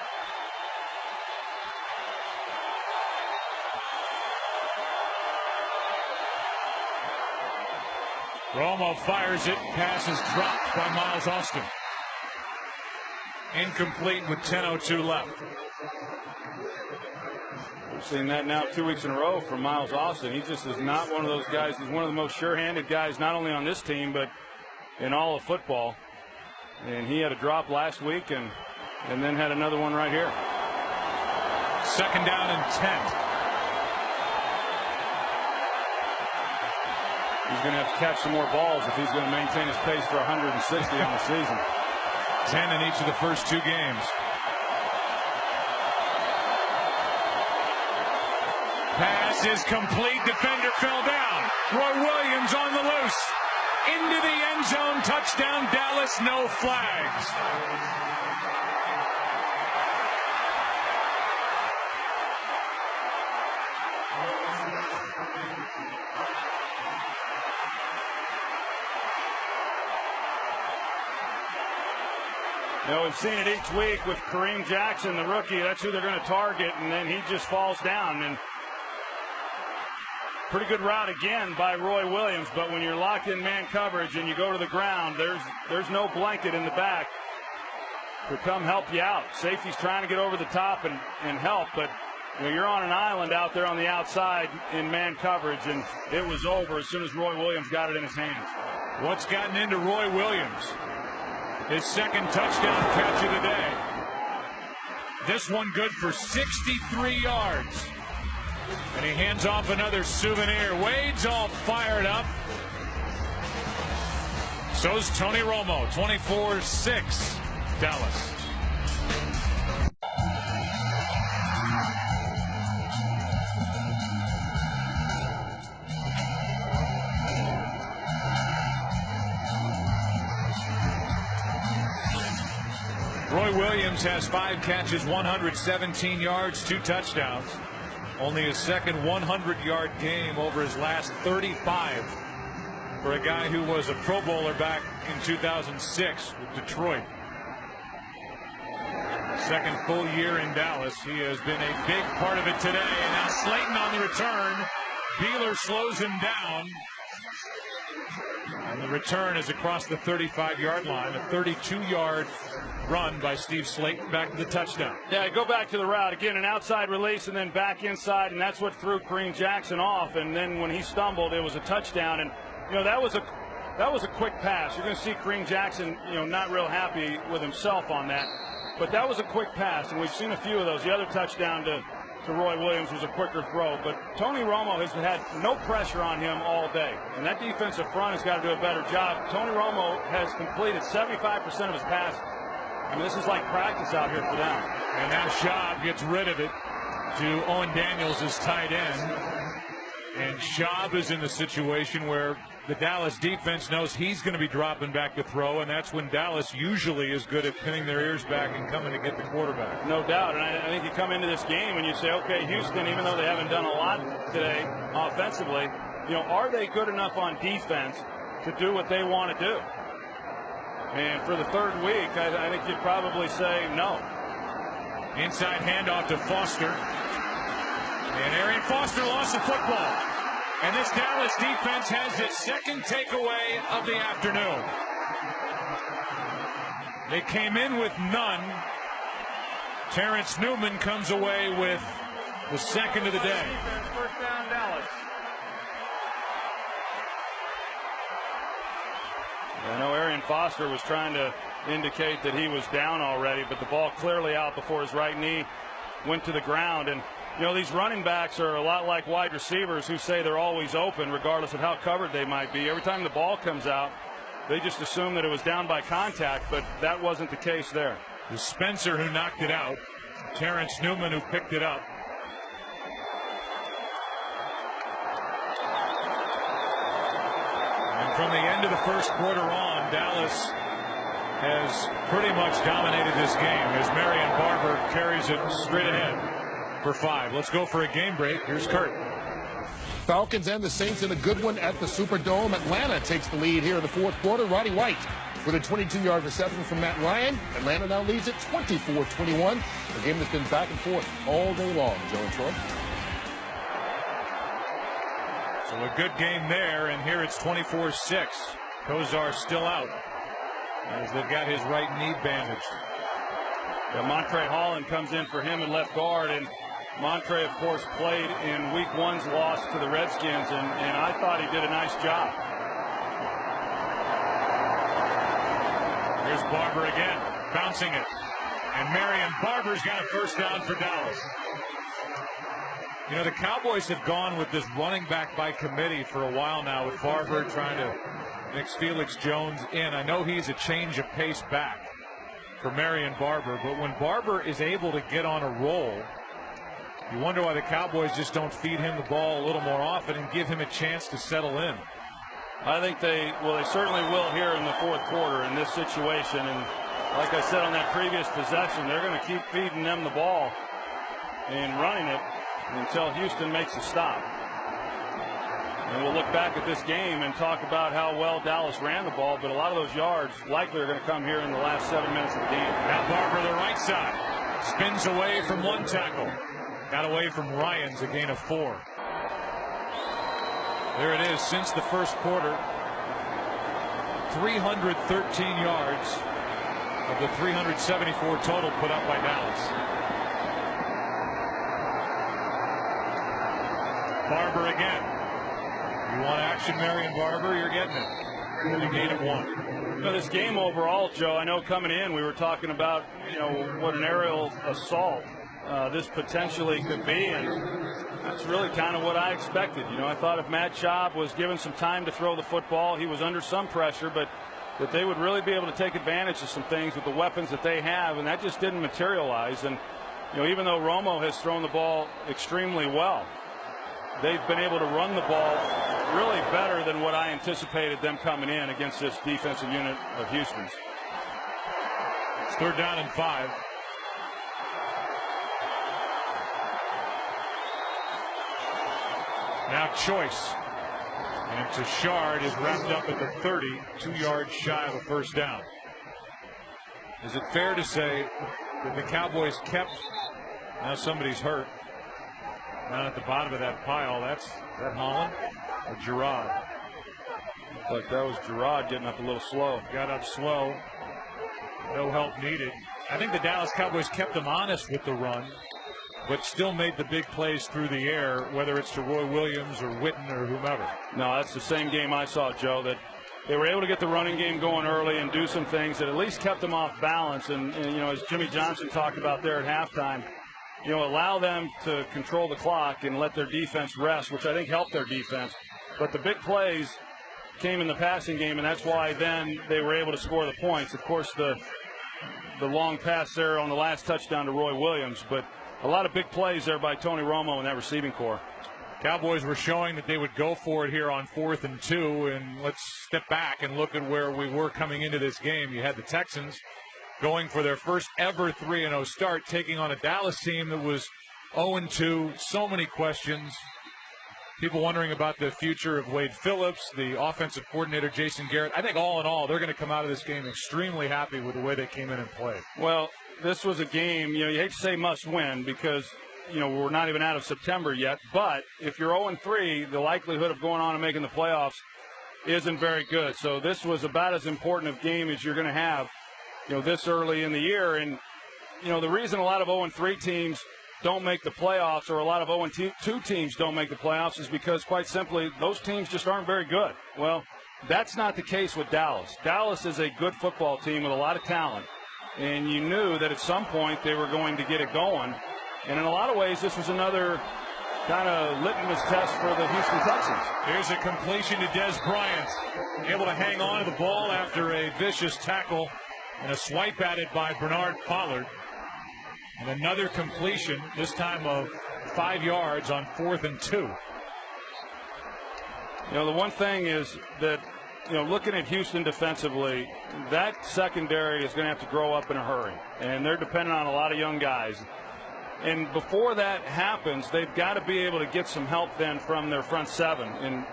Romo fires it. Pass is dropped by Miles Austin. Incomplete with 10:02 left. We've seen that now 2 weeks in a row from Miles Austin. He just is not one of those guys. He's one of the most sure-handed guys, not only on this team, but in all of football. And he had a drop last week and then had another one right here. 2nd down and 10. He's going to have to catch some more balls if he's going to maintain his pace for 160 on the season. 10 in each of the first 2 games. Pass is complete. Defender fell down. Roy Williams on the loose. Into the end zone. Touchdown, Dallas. No flags. You know, we've seen it each week with Kareem Jackson, the rookie. That's who they're going to target, and then he just falls down. And pretty good route again by Roy Williams, but when you're locked in man coverage and you go to the ground, there's no blanket in the back to come help you out. Safety's trying to get over the top and help, but you know, you're on an island out there on the outside in man coverage, and it was over as soon as Roy Williams got it in his hands. What's gotten into Roy Williams? His 2nd touchdown catch of the day. This one good for 63 yards. And he hands off another souvenir. Wade's all fired up. So's Tony Romo. 24-6 Dallas. Roy Williams has 5 catches, 117 yards, 2 touchdowns. Only his second 100-yard game over his last 35 for a guy who was a Pro Bowler back in 2006 with Detroit. Second full year in Dallas. He has been a big part of it today. And now Slayton on the return. Beeler slows him down. And the return is across the 35-yard line. A 32-yard run by Steve Slayton back to the touchdown. Yeah, go back to the route. Again, an outside release and then back inside, and that's what threw Kareem Jackson off. And then when he stumbled, it was a touchdown. And, you know, that was a quick pass. You're going to see Kareem Jackson, you know, not real happy with himself on that. But that was a quick pass, and we've seen a few of those. The other touchdown to Roy Williams was a quicker throw. But Tony Romo has had no pressure on him all day. And that defensive front has got to do a better job. Tony Romo has completed 75% of his passes. I mean, this is like practice out here for them. And now Schaub gets rid of it to Owen Daniels as tight end. And Schaub is in the situation where the Dallas defense knows he's going to be dropping back to throw, and that's when Dallas usually is good at pinning their ears back and coming to get the quarterback. No doubt, and I think you come into this game and you say, okay, Houston, even though they haven't done a lot today offensively, you know, are they good enough on defense to do what they want to do? And for the third week, I think you'd probably say no. Inside handoff to Foster. And Arian Foster lost the football. And this Dallas defense has its second takeaway of the afternoon. They came in with none. Terrence Newman comes away with the second of the day. First down, Dallas. I know Arian Foster was trying to indicate that he was down already, but the ball clearly out before his right knee went to the ground. And you know, these running backs are a lot like wide receivers who say they're always open regardless of how covered they might be. Every time the ball comes out, they just assume that it was down by contact, but that wasn't the case there. It was Spencer who knocked it out. Terrence Newman who picked it up. And from the end of the first quarter on, Dallas has pretty much dominated this game as Marion Barber carries it straight ahead for 5. Let's go for a game break. Here's Kurt. Falcons and the Saints in a good one at the Superdome. Atlanta takes the lead here in the fourth quarter. Roddy White with a 22-yard reception from Matt Ryan. Atlanta now leads at 24-21. A game that's been back and forth all day long, Joe and Troy. So a good game there, and here it's 24-6. Kozar still out as they've got his right knee bandaged. Yeah, Montre Holland comes in for him in left guard, and Montre, of course, played in Week 1's loss to the Redskins, and I thought he did a nice job. Here's Barber again, bouncing it. And Marion Barber's got a first down for Dallas. You know, the Cowboys have gone with this running back by committee for a while now, with Barber trying to mix Felix Jones in. I know he's a change of pace back for Marion Barber, but when Barber is able to get on a roll, you wonder why the Cowboys just don't feed him the ball a little more often and give him a chance to settle in. I think they certainly will here in the fourth quarter in this situation. And like I said on that previous possession, they're going to keep feeding them the ball and running it until Houston makes a stop. And we'll look back at this game and talk about how well Dallas ran the ball, but a lot of those yards likely are going to come here in the last 7 minutes of the game. Now Barber, the right side, spins away from one tackle. Got away from Ryans, a gain of 4. There it is since the first quarter. 313 yards of the 374 total put up by Dallas. Barber again. You want action, Marion Barber? You're getting it. And a gain of 1. You know, this game overall, Joe, I know coming in we were talking about, you know, what an aerial assault this potentially could be, and that's really kind of what I expected. You know, I thought if Matt Schaub was given some time to throw the football, he was under some pressure, but that they would really be able to take advantage of some things with the weapons that they have, and that just didn't materialize. And you know, even though Romo has thrown the ball extremely well, they've been able to run the ball really better than what I anticipated them coming in against this defensive unit of Houston's. It's 3rd down and 5. Now Choice. And Tashard is wrapped up at the 30, 2 yards shy of a first down. Is it fair to say that the Cowboys kept, now somebody's hurt, down at the bottom of that pile? That's that Holland or Gerard? Looks like that was Gerard getting up a little slow. Got up slow. No help needed. I think the Dallas Cowboys kept them honest with the run, but still made the big plays through the air, whether it's to Roy Williams or Witten or whomever. No, that's the same game I saw, Joe, that they were able to get the running game going early and do some things that at least kept them off balance. And you know, as Jimmy Johnson talked about there at halftime, you know, allow them to control the clock and let their defense rest, which I think helped their defense. But the big plays came in the passing game, and that's why then they were able to score the points. Of course, the long pass there on the last touchdown to Roy Williams, but a lot of big plays there by Tony Romo and that receiving corps. Cowboys were showing that they would go for it here on 4th and 2, and let's step back and look at where we were coming into this game. You had the Texans going for their first ever 3-0 start, taking on a Dallas team that was 0-2. So many questions. People wondering about the future of Wade Phillips, the offensive coordinator, Jason Garrett. I think all in all, they're going to come out of this game extremely happy with the way they came in and played. Well, this was a game, you hate to say must win because, we're not even out of September yet. But if you're 0-3, the likelihood of going on and making the playoffs isn't very good. So this was about as important a game as you're going to have, this early in the year. And, the reason a lot of 0-3 teams don't make the playoffs, or a lot of 0-2 teams don't make the playoffs, is because, quite simply, those teams just aren't very good. Well, that's not the case with Dallas. Dallas is a good football team with a lot of talent, and you knew that at some point they were going to get it going. And in a lot of ways, this was another kind of litmus test for the Houston Texans. Here's a completion to Des Bryant, able to hang on to the ball after a vicious tackle and a swipe at it by Bernard Pollard. And another completion, this time of 5 yards on 4th and 2. The one thing is that, looking at Houston defensively, that secondary is going to have to grow up in a hurry. And they're dependent on a lot of young guys. And before that happens, they've got to be able to get some help then from their front seven and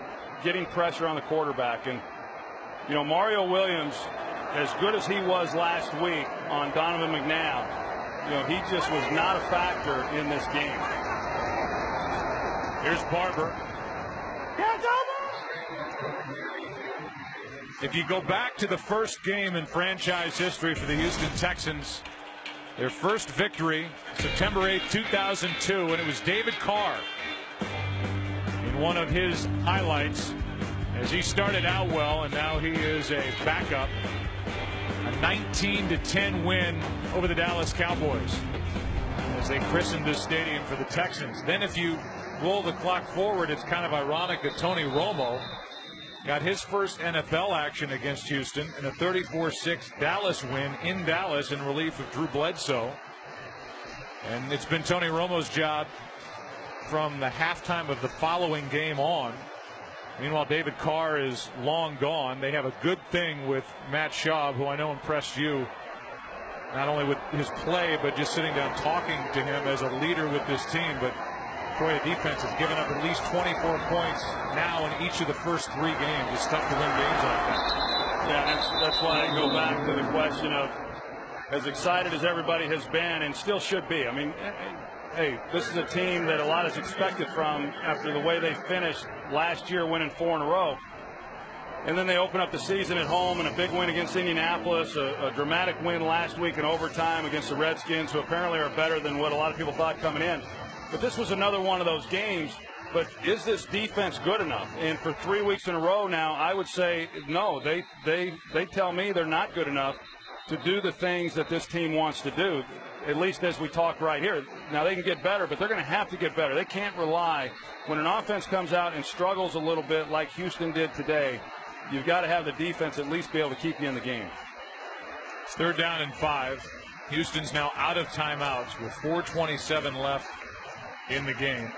getting pressure on the quarterback. And, Mario Williams, as good as he was last week on Donovan McNabb, he just was not a factor in this game. Here's Barber. If you go back to the first game in franchise history for the Houston Texans, their first victory, September 8, 2002, and it was David Carr in one of his highlights as he started out well, and now he is a backup. A 19-10 win over the Dallas Cowboys as they christened this stadium for the Texans. Then if you roll the clock forward, it's kind of ironic that Tony Romo got his first NFL action against Houston in a 34-6 Dallas win in Dallas in relief of Drew Bledsoe. And it's been Tony Romo's job from the halftime of the following game on. Meanwhile, David Carr is long gone. They have a good thing with Matt Schaub, who I know impressed you, not only with his play, but just sitting down talking to him as a leader with this team. But Troy, the defense has given up at least 24 points now in each of the first 3 games. It's tough to win games like that. Yeah, that's why I go back to the question of, as excited as everybody has been and still should be. I mean, hey, this is a team that a lot is expected from after the way they finished last year, winning 4 in a row. And then they open up the season at home in a big win against Indianapolis, a dramatic win last week in overtime against the Redskins, who apparently are better than what a lot of people thought coming in. But this was another one of those games. But is this defense good enough? And for 3 weeks in a row now, I would say no. They tell me they're not good enough to do the things that this team wants to do, at least as we talk right here. Now, they can get better, but they're going to have to get better. They can't rely. When an offense comes out and struggles a little bit like Houston did today, you've got to have the defense at least be able to keep you in the game. It's 3rd down and 5. Houston's now out of timeouts with 4:27 left in the game.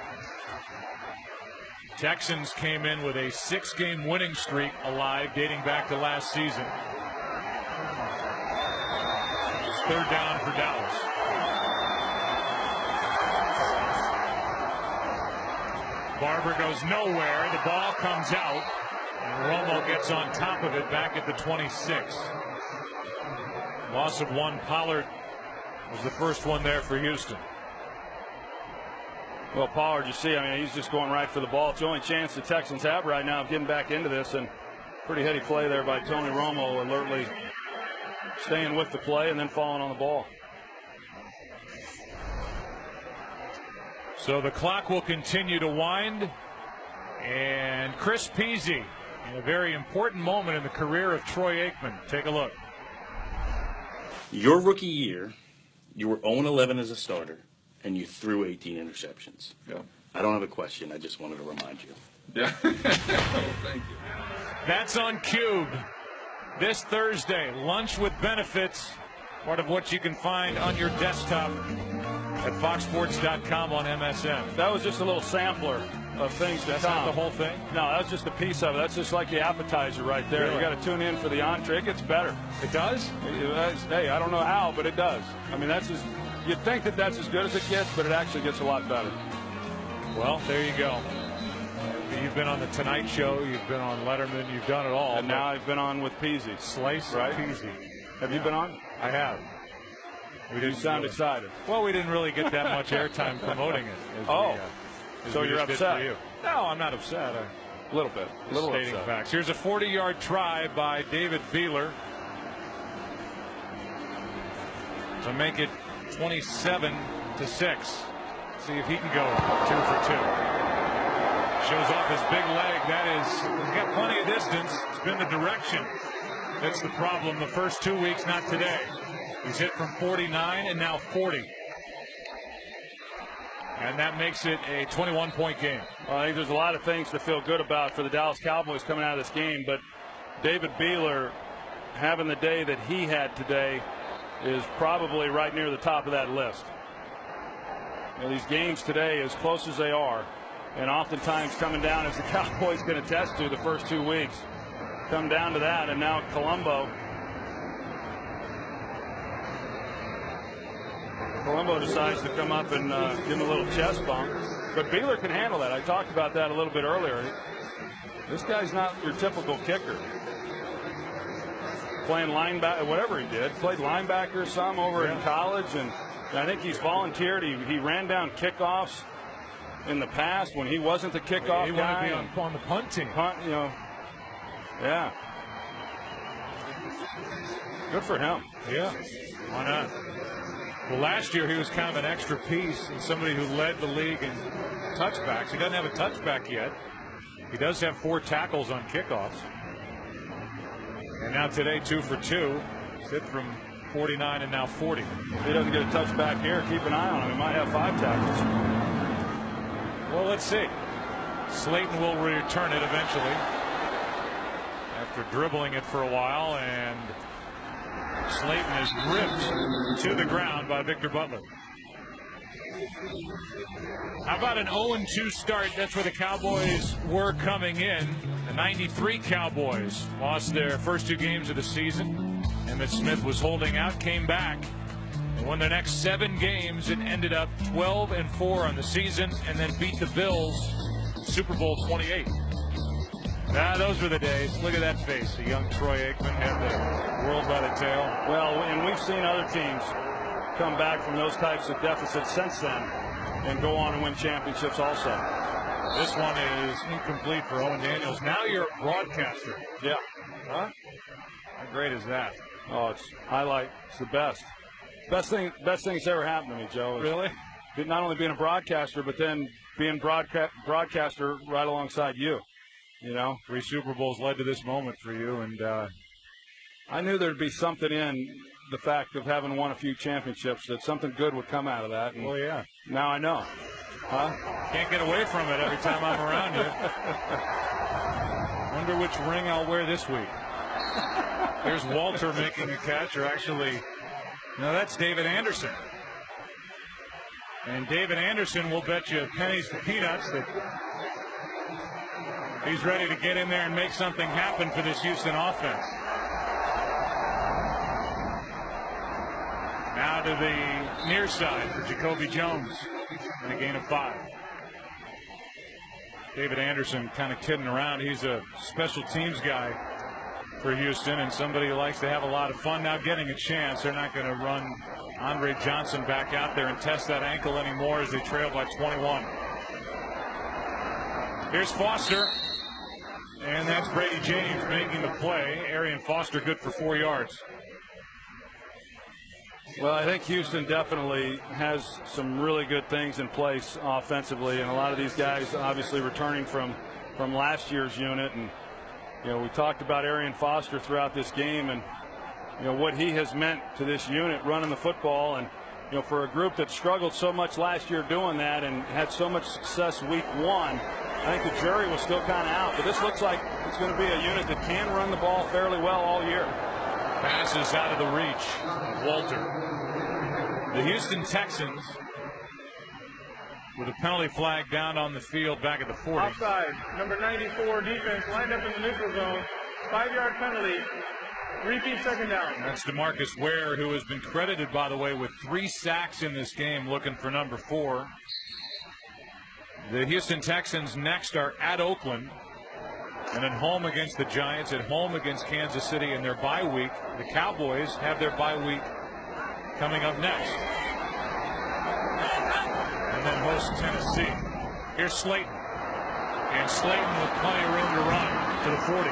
Texans came in with a 6-game winning streak alive dating back to last season. It's 3rd down for Dallas. Barber goes nowhere. The ball comes out, and Romo gets on top of it back at the 26. Loss of 1. Pollard was the first one there for Houston. Well, Pollard, you see, I mean, he's just going right for the ball. It's the only chance the Texans have right now of getting back into this, and pretty heady play there by Tony Romo, alertly staying with the play and then falling on the ball. So the clock will continue to wind, and Chris Peasy in a very important moment in the career of Troy Aikman. Take a look. Your rookie year, you were 0-11 as a starter, and you threw 18 interceptions. Yeah. I don't have a question. I just wanted to remind you. Yeah. Thank you. That's on Cube this Thursday. Lunch with benefits, part of what you can find on your desktop at foxsports.com on MSN. That was just a little sampler of things to That's come. not the whole thing? No, that's just a piece of it. That's just like the appetizer right there. Really? You got to tune in for the entree. It gets better. It does? Hey, I don't know how, but it does. I mean, you'd think that that's as good as it gets, but it actually gets a lot better. Well, there you go. You've been on the Tonight Show. You've been on Letterman. You've done it all. And now I've been on with Peasy. Slice right? and Peasy. Have you been on? I have. You sound excited. Well, we didn't really get that much airtime promoting it. So you're upset? You. No, I'm not upset. A little bit. A little stating upset. facts. Here's a 40-yard try by David Beeler to make it 27-6. See if he can go 2 for 2. Shows off his big leg. He's got plenty of distance. It's been the direction that's the problem the first 2 weeks, not today. He's hit from 49 and now 40. And that makes it a 21-point game. Well, I think there's a lot of things to feel good about for the Dallas Cowboys coming out of this game, but David Beeler having the day that he had today is probably right near the top of that list. You know, these games today, as close as they are, and oftentimes coming down, as the Cowboys can attest to the first 2 weeks, come down to that, and now Colombo decides to come up and give him a little chest bump. But Beeler can handle that. I talked about that a little bit earlier. This guy's not your typical kicker. Playing linebacker, whatever he did, played linebacker some over in college, and I think he's volunteered. He ran down kickoffs in the past when he wasn't the kickoff he guy. He wanted to be on the punt team. You know, yeah. Good for him. Yeah, why not? Well, last year he was kind of an extra piece and somebody who led the league in touchbacks. He doesn't have a touchback yet. He does have 4 tackles on kickoffs. And now today, 2 for 2. He's hit from 49 and now 40. If he doesn't get a touchback here, keep an eye on him. He might have 5 tackles. Well, let's see. Slayton will return it eventually after dribbling it for a while, and Slayton is ripped to the ground by Victor Butler. How about an 0-2 start? That's where the Cowboys were coming in. The 93 Cowboys lost their first 2 games of the season. Emmitt Smith was holding out, came back, and won their next 7 games and ended up 12-4 on the season, and then beat the Bills in Super Bowl 28. Those were the days. Look at that face. The young Troy Aikman had the world by the tail. Well, and we've seen other teams come back from those types of deficits since then and go on and win championships also. This one is incomplete for Owen Daniels. Now you're a broadcaster. Yeah. Huh? How great is that? Oh, it's highlight. It's the best. Best thing that's ever happened to me, Joe. Really? Not only being a broadcaster, but then being broadcaster right alongside you. You know, 3 Super Bowls led to this moment for you, and I knew there'd be something in the fact of having won a few championships, that something good would come out of that. And yeah. Now I know. Huh? Can't get away from it every time I'm around you. Wonder which ring I'll wear this week. There's Walter making a catch, or actually, no, that's David Anderson. And David Anderson will bet you pennies to peanuts that he's ready to get in there and make something happen for this Houston offense. Now to the near side for Jacoby Jones and a gain of 5. David Anderson kind of kidding around. He's a special teams guy for Houston and somebody who likes to have a lot of fun. Now getting a chance. They're not going to run Andre Johnson back out there and test that ankle anymore as they trail by 21. Here's Foster. And that's Brady James making the play. Arian Foster good for 4 yards. Well, I think Houston definitely has some really good things in place offensively, and a lot of these guys obviously returning from last year's unit. And you know, we talked about Arian Foster throughout this game, and you know what he has meant to this unit running the football. And you know, for a group that struggled so much last year doing that and had so much success week 1, I think the jury was still kind of out. But this looks like it's going to be a unit that can run the ball fairly well all year. Passes out of the reach of Walter. The Houston Texans with a penalty flag down on the field back at the 40. Offside, number 94 defense lined up in the neutral zone. 5-yard penalty. Repeat second down. That's DeMarcus Ware, who has been credited, by the way, with 3 sacks in this game, looking for number 4. The Houston Texans next are at Oakland, and then home against the Giants, at home against Kansas City in their bye week. The Cowboys have their bye week coming up next, and then host Tennessee. Here's Slayton, and Slayton with plenty of room to run to the 40.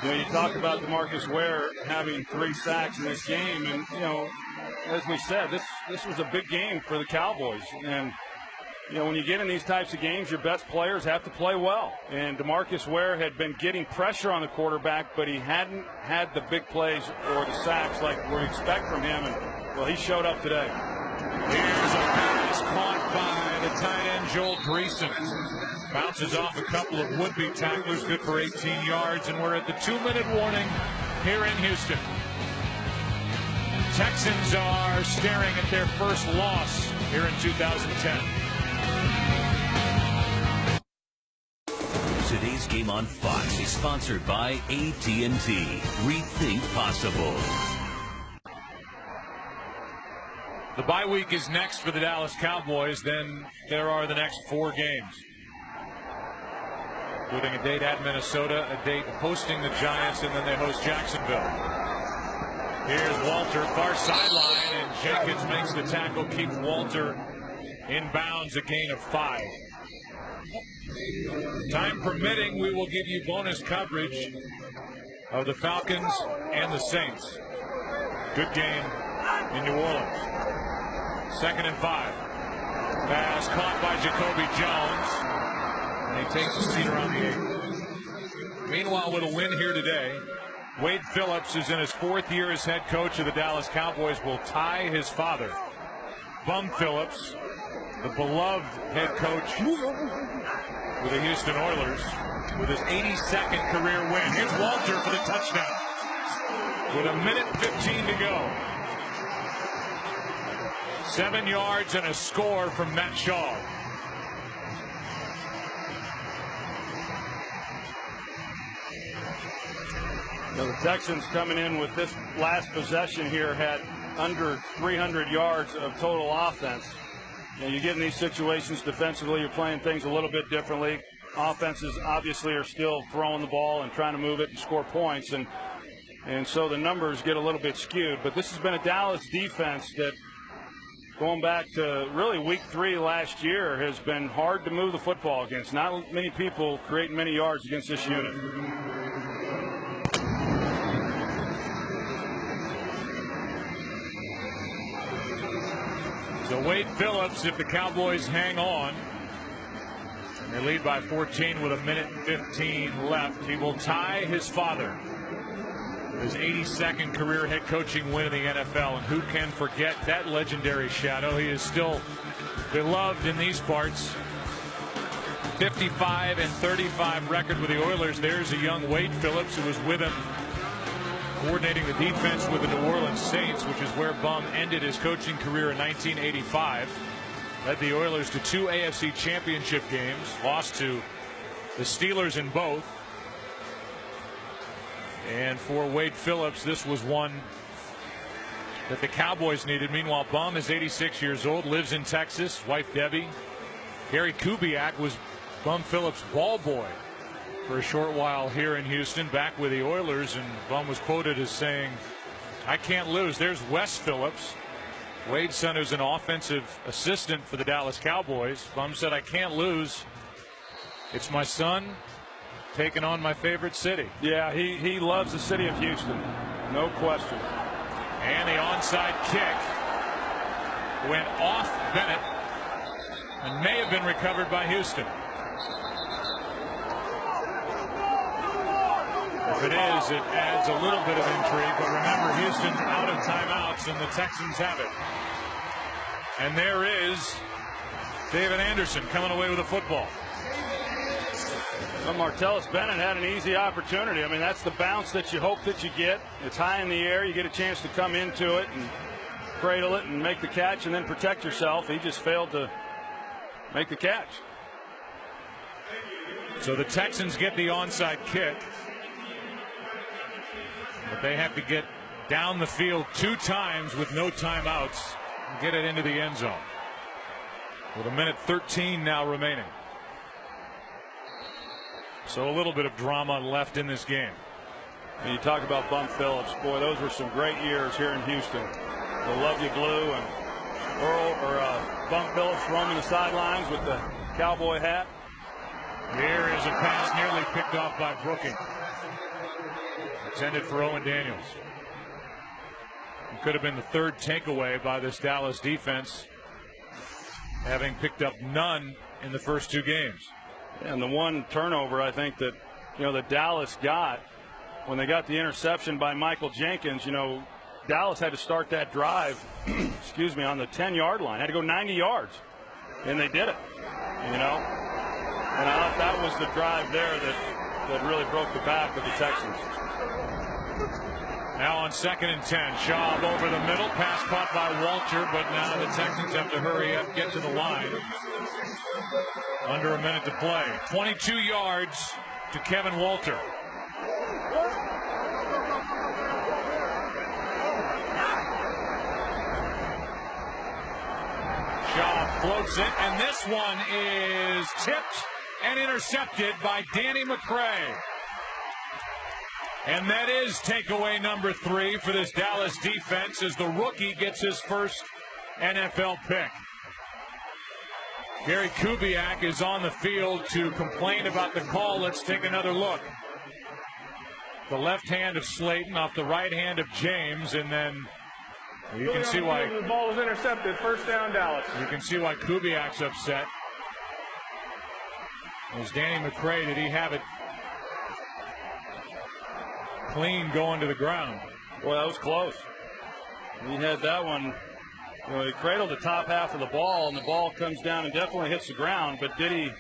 You know, you talk about DeMarcus Ware having 3 sacks in this game, and you know, as we said, this was a big game for the Cowboys. And you know, when you get in these types of games, your best players have to play well. And DeMarcus Ware had been getting pressure on the quarterback, but he hadn't had the big plays or the sacks like we expect from him. And well, he showed up today. Here's a pass caught by the tight end Joel Greason. Bounces off a couple of would-be tacklers, good for 18 yards, and we're at the 2-minute warning here in Houston. Texans are staring at their first loss here in 2010. Today's game on Fox is sponsored by AT&T. Rethink possible. The bye week is next for the Dallas Cowboys. Then there are the next 4 games, including a date at Minnesota, a date hosting the Giants, and then they host Jacksonville. Here's Walter, far sideline, and Jenkins makes the tackle, keeps Walter in bounds, a gain of 5. Time permitting, we will give you bonus coverage of the Falcons and the Saints. Good game in New Orleans. 2nd and 5. Pass caught by Jacoby Jones, and he takes a seat around the 8. Meanwhile, with a win here today, Wade Phillips is in his 4th year as head coach of the Dallas Cowboys, will tie his father, Bum Phillips, the beloved head coach with the Houston Oilers, with his 82nd career win. Here's Walter for the touchdown with 1:15 to go. 7 yards and a score from Matt Shaw. Now, the Texans coming in with this last possession here had under 300 yards of total offense. You know, you get in these situations defensively, you're playing things a little bit differently. Offenses obviously are still throwing the ball and trying to move it and score points, and so the numbers get a little bit skewed. But this has been a Dallas defense that, going back to really week 3 last year, has been hard to move the football against. Not many people creating many yards against this unit. So Wade Phillips, if the Cowboys hang on, and they lead by 14 with 1:15 left, he will tie his father, his 82nd career head coaching win in the NFL. And who can forget that legendary shadow? He is still beloved in these parts. 55-35 record with the Oilers. There's a young Wade Phillips who was with him, coordinating the defense with the New Orleans Saints, which is where Bum ended his coaching career in 1985. Led the Oilers to 2 AFC championship games, lost to the Steelers in both. And for Wade Phillips, this was one that the Cowboys needed. Meanwhile, Bum is 86 years old, lives in Texas, wife Debbie. Gary Kubiak was Bum Phillips' ball boy for a short while here in Houston, back with the Oilers, and Bum was quoted as saying, "I can't lose." There's Wes Phillips, Wade's son, who's an offensive assistant for the Dallas Cowboys. Bum said, "I can't lose. It's my son taking on my favorite city." Yeah, he loves the city of Houston, no question. And the onside kick went off Bennett and may have been recovered by Houston. If it is, it adds a little bit of intrigue, but remember, Houston's out of timeouts and the Texans have it. And there is David Anderson coming away with the football. Well, Martellus Bennett had an easy opportunity. I mean, that's the bounce that you hope that you get. It's high in the air. You get a chance to come into it and cradle it and make the catch and then protect yourself. He just failed to make the catch. So the Texans get the onside kick, but they have to get down the field 2 times with no timeouts and get it into the end zone. with 1:13 now remaining. So a little bit of drama left in this game. And you talk about Bunk Phillips. Boy, those were some great years here in Houston. The Love You Blue and Bunk Phillips roaming the sidelines with the cowboy hat. Here is a pass nearly picked off by Brooking. Intended for Owen Daniels. It could have been the third takeaway by this Dallas defense, having picked up none in the first two games. And the one turnover I think that that Dallas got when they got the interception by Michael Jenkins, Dallas had to start that drive, excuse me, on the 10-yard line. Had to go 90 yards, and they did it. And I thought that was the drive there that really broke the back of the Texans. Now on 2nd and 10, Schaub over the middle, pass caught by Walter, but now the Texans have to hurry up, get to the line. Under a minute to play. 22 yards to Kevin Walter. Schaub floats it, and this one is tipped and intercepted by Danny McCray. And that is takeaway number 3 for this Dallas defense as the rookie gets his first NFL pick. Gary Kubiak is on the field to complain about the call. Let's take another look. The left hand of Slayton off the right hand of James, and then you can see why the ball was intercepted. First down, Dallas. You can see why Kubiak's upset. As Danny McCray, did he have it clean going to the ground? Well, that was close. He had that one. He cradled the top half of the ball, and the ball comes down and definitely hits the ground. But did he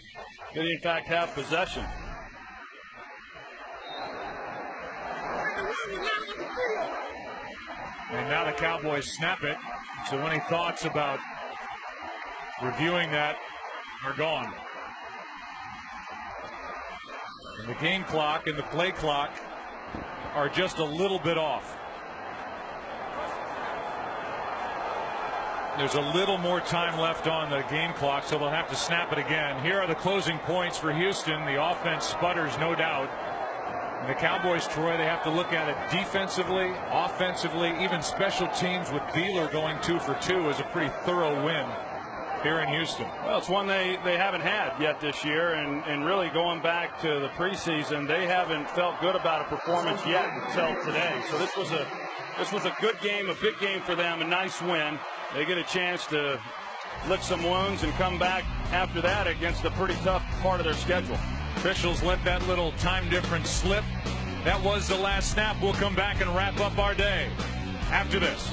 in fact have possession? And now the Cowboys snap it. So any thoughts about reviewing that are gone. And the game clock and the play clock are just a little bit off. There's a little more time left on the game clock, so they'll have to snap it again. Here are the closing points for Houston. The offense sputters, no doubt. And the Cowboys, Troy, they have to look at it defensively, offensively, even special teams with Beeler going 2 for 2 is a pretty thorough win here in Houston. Well, it's one they haven't had yet this year, and really going back to the preseason, they haven't felt good about a performance yet until today. So this was a good game, a big game for them, a nice win. They get a chance to lick some wounds and come back after that against a pretty tough part of their schedule. Officials let that little time difference slip. That was the last snap. We'll come back and wrap up our day after this.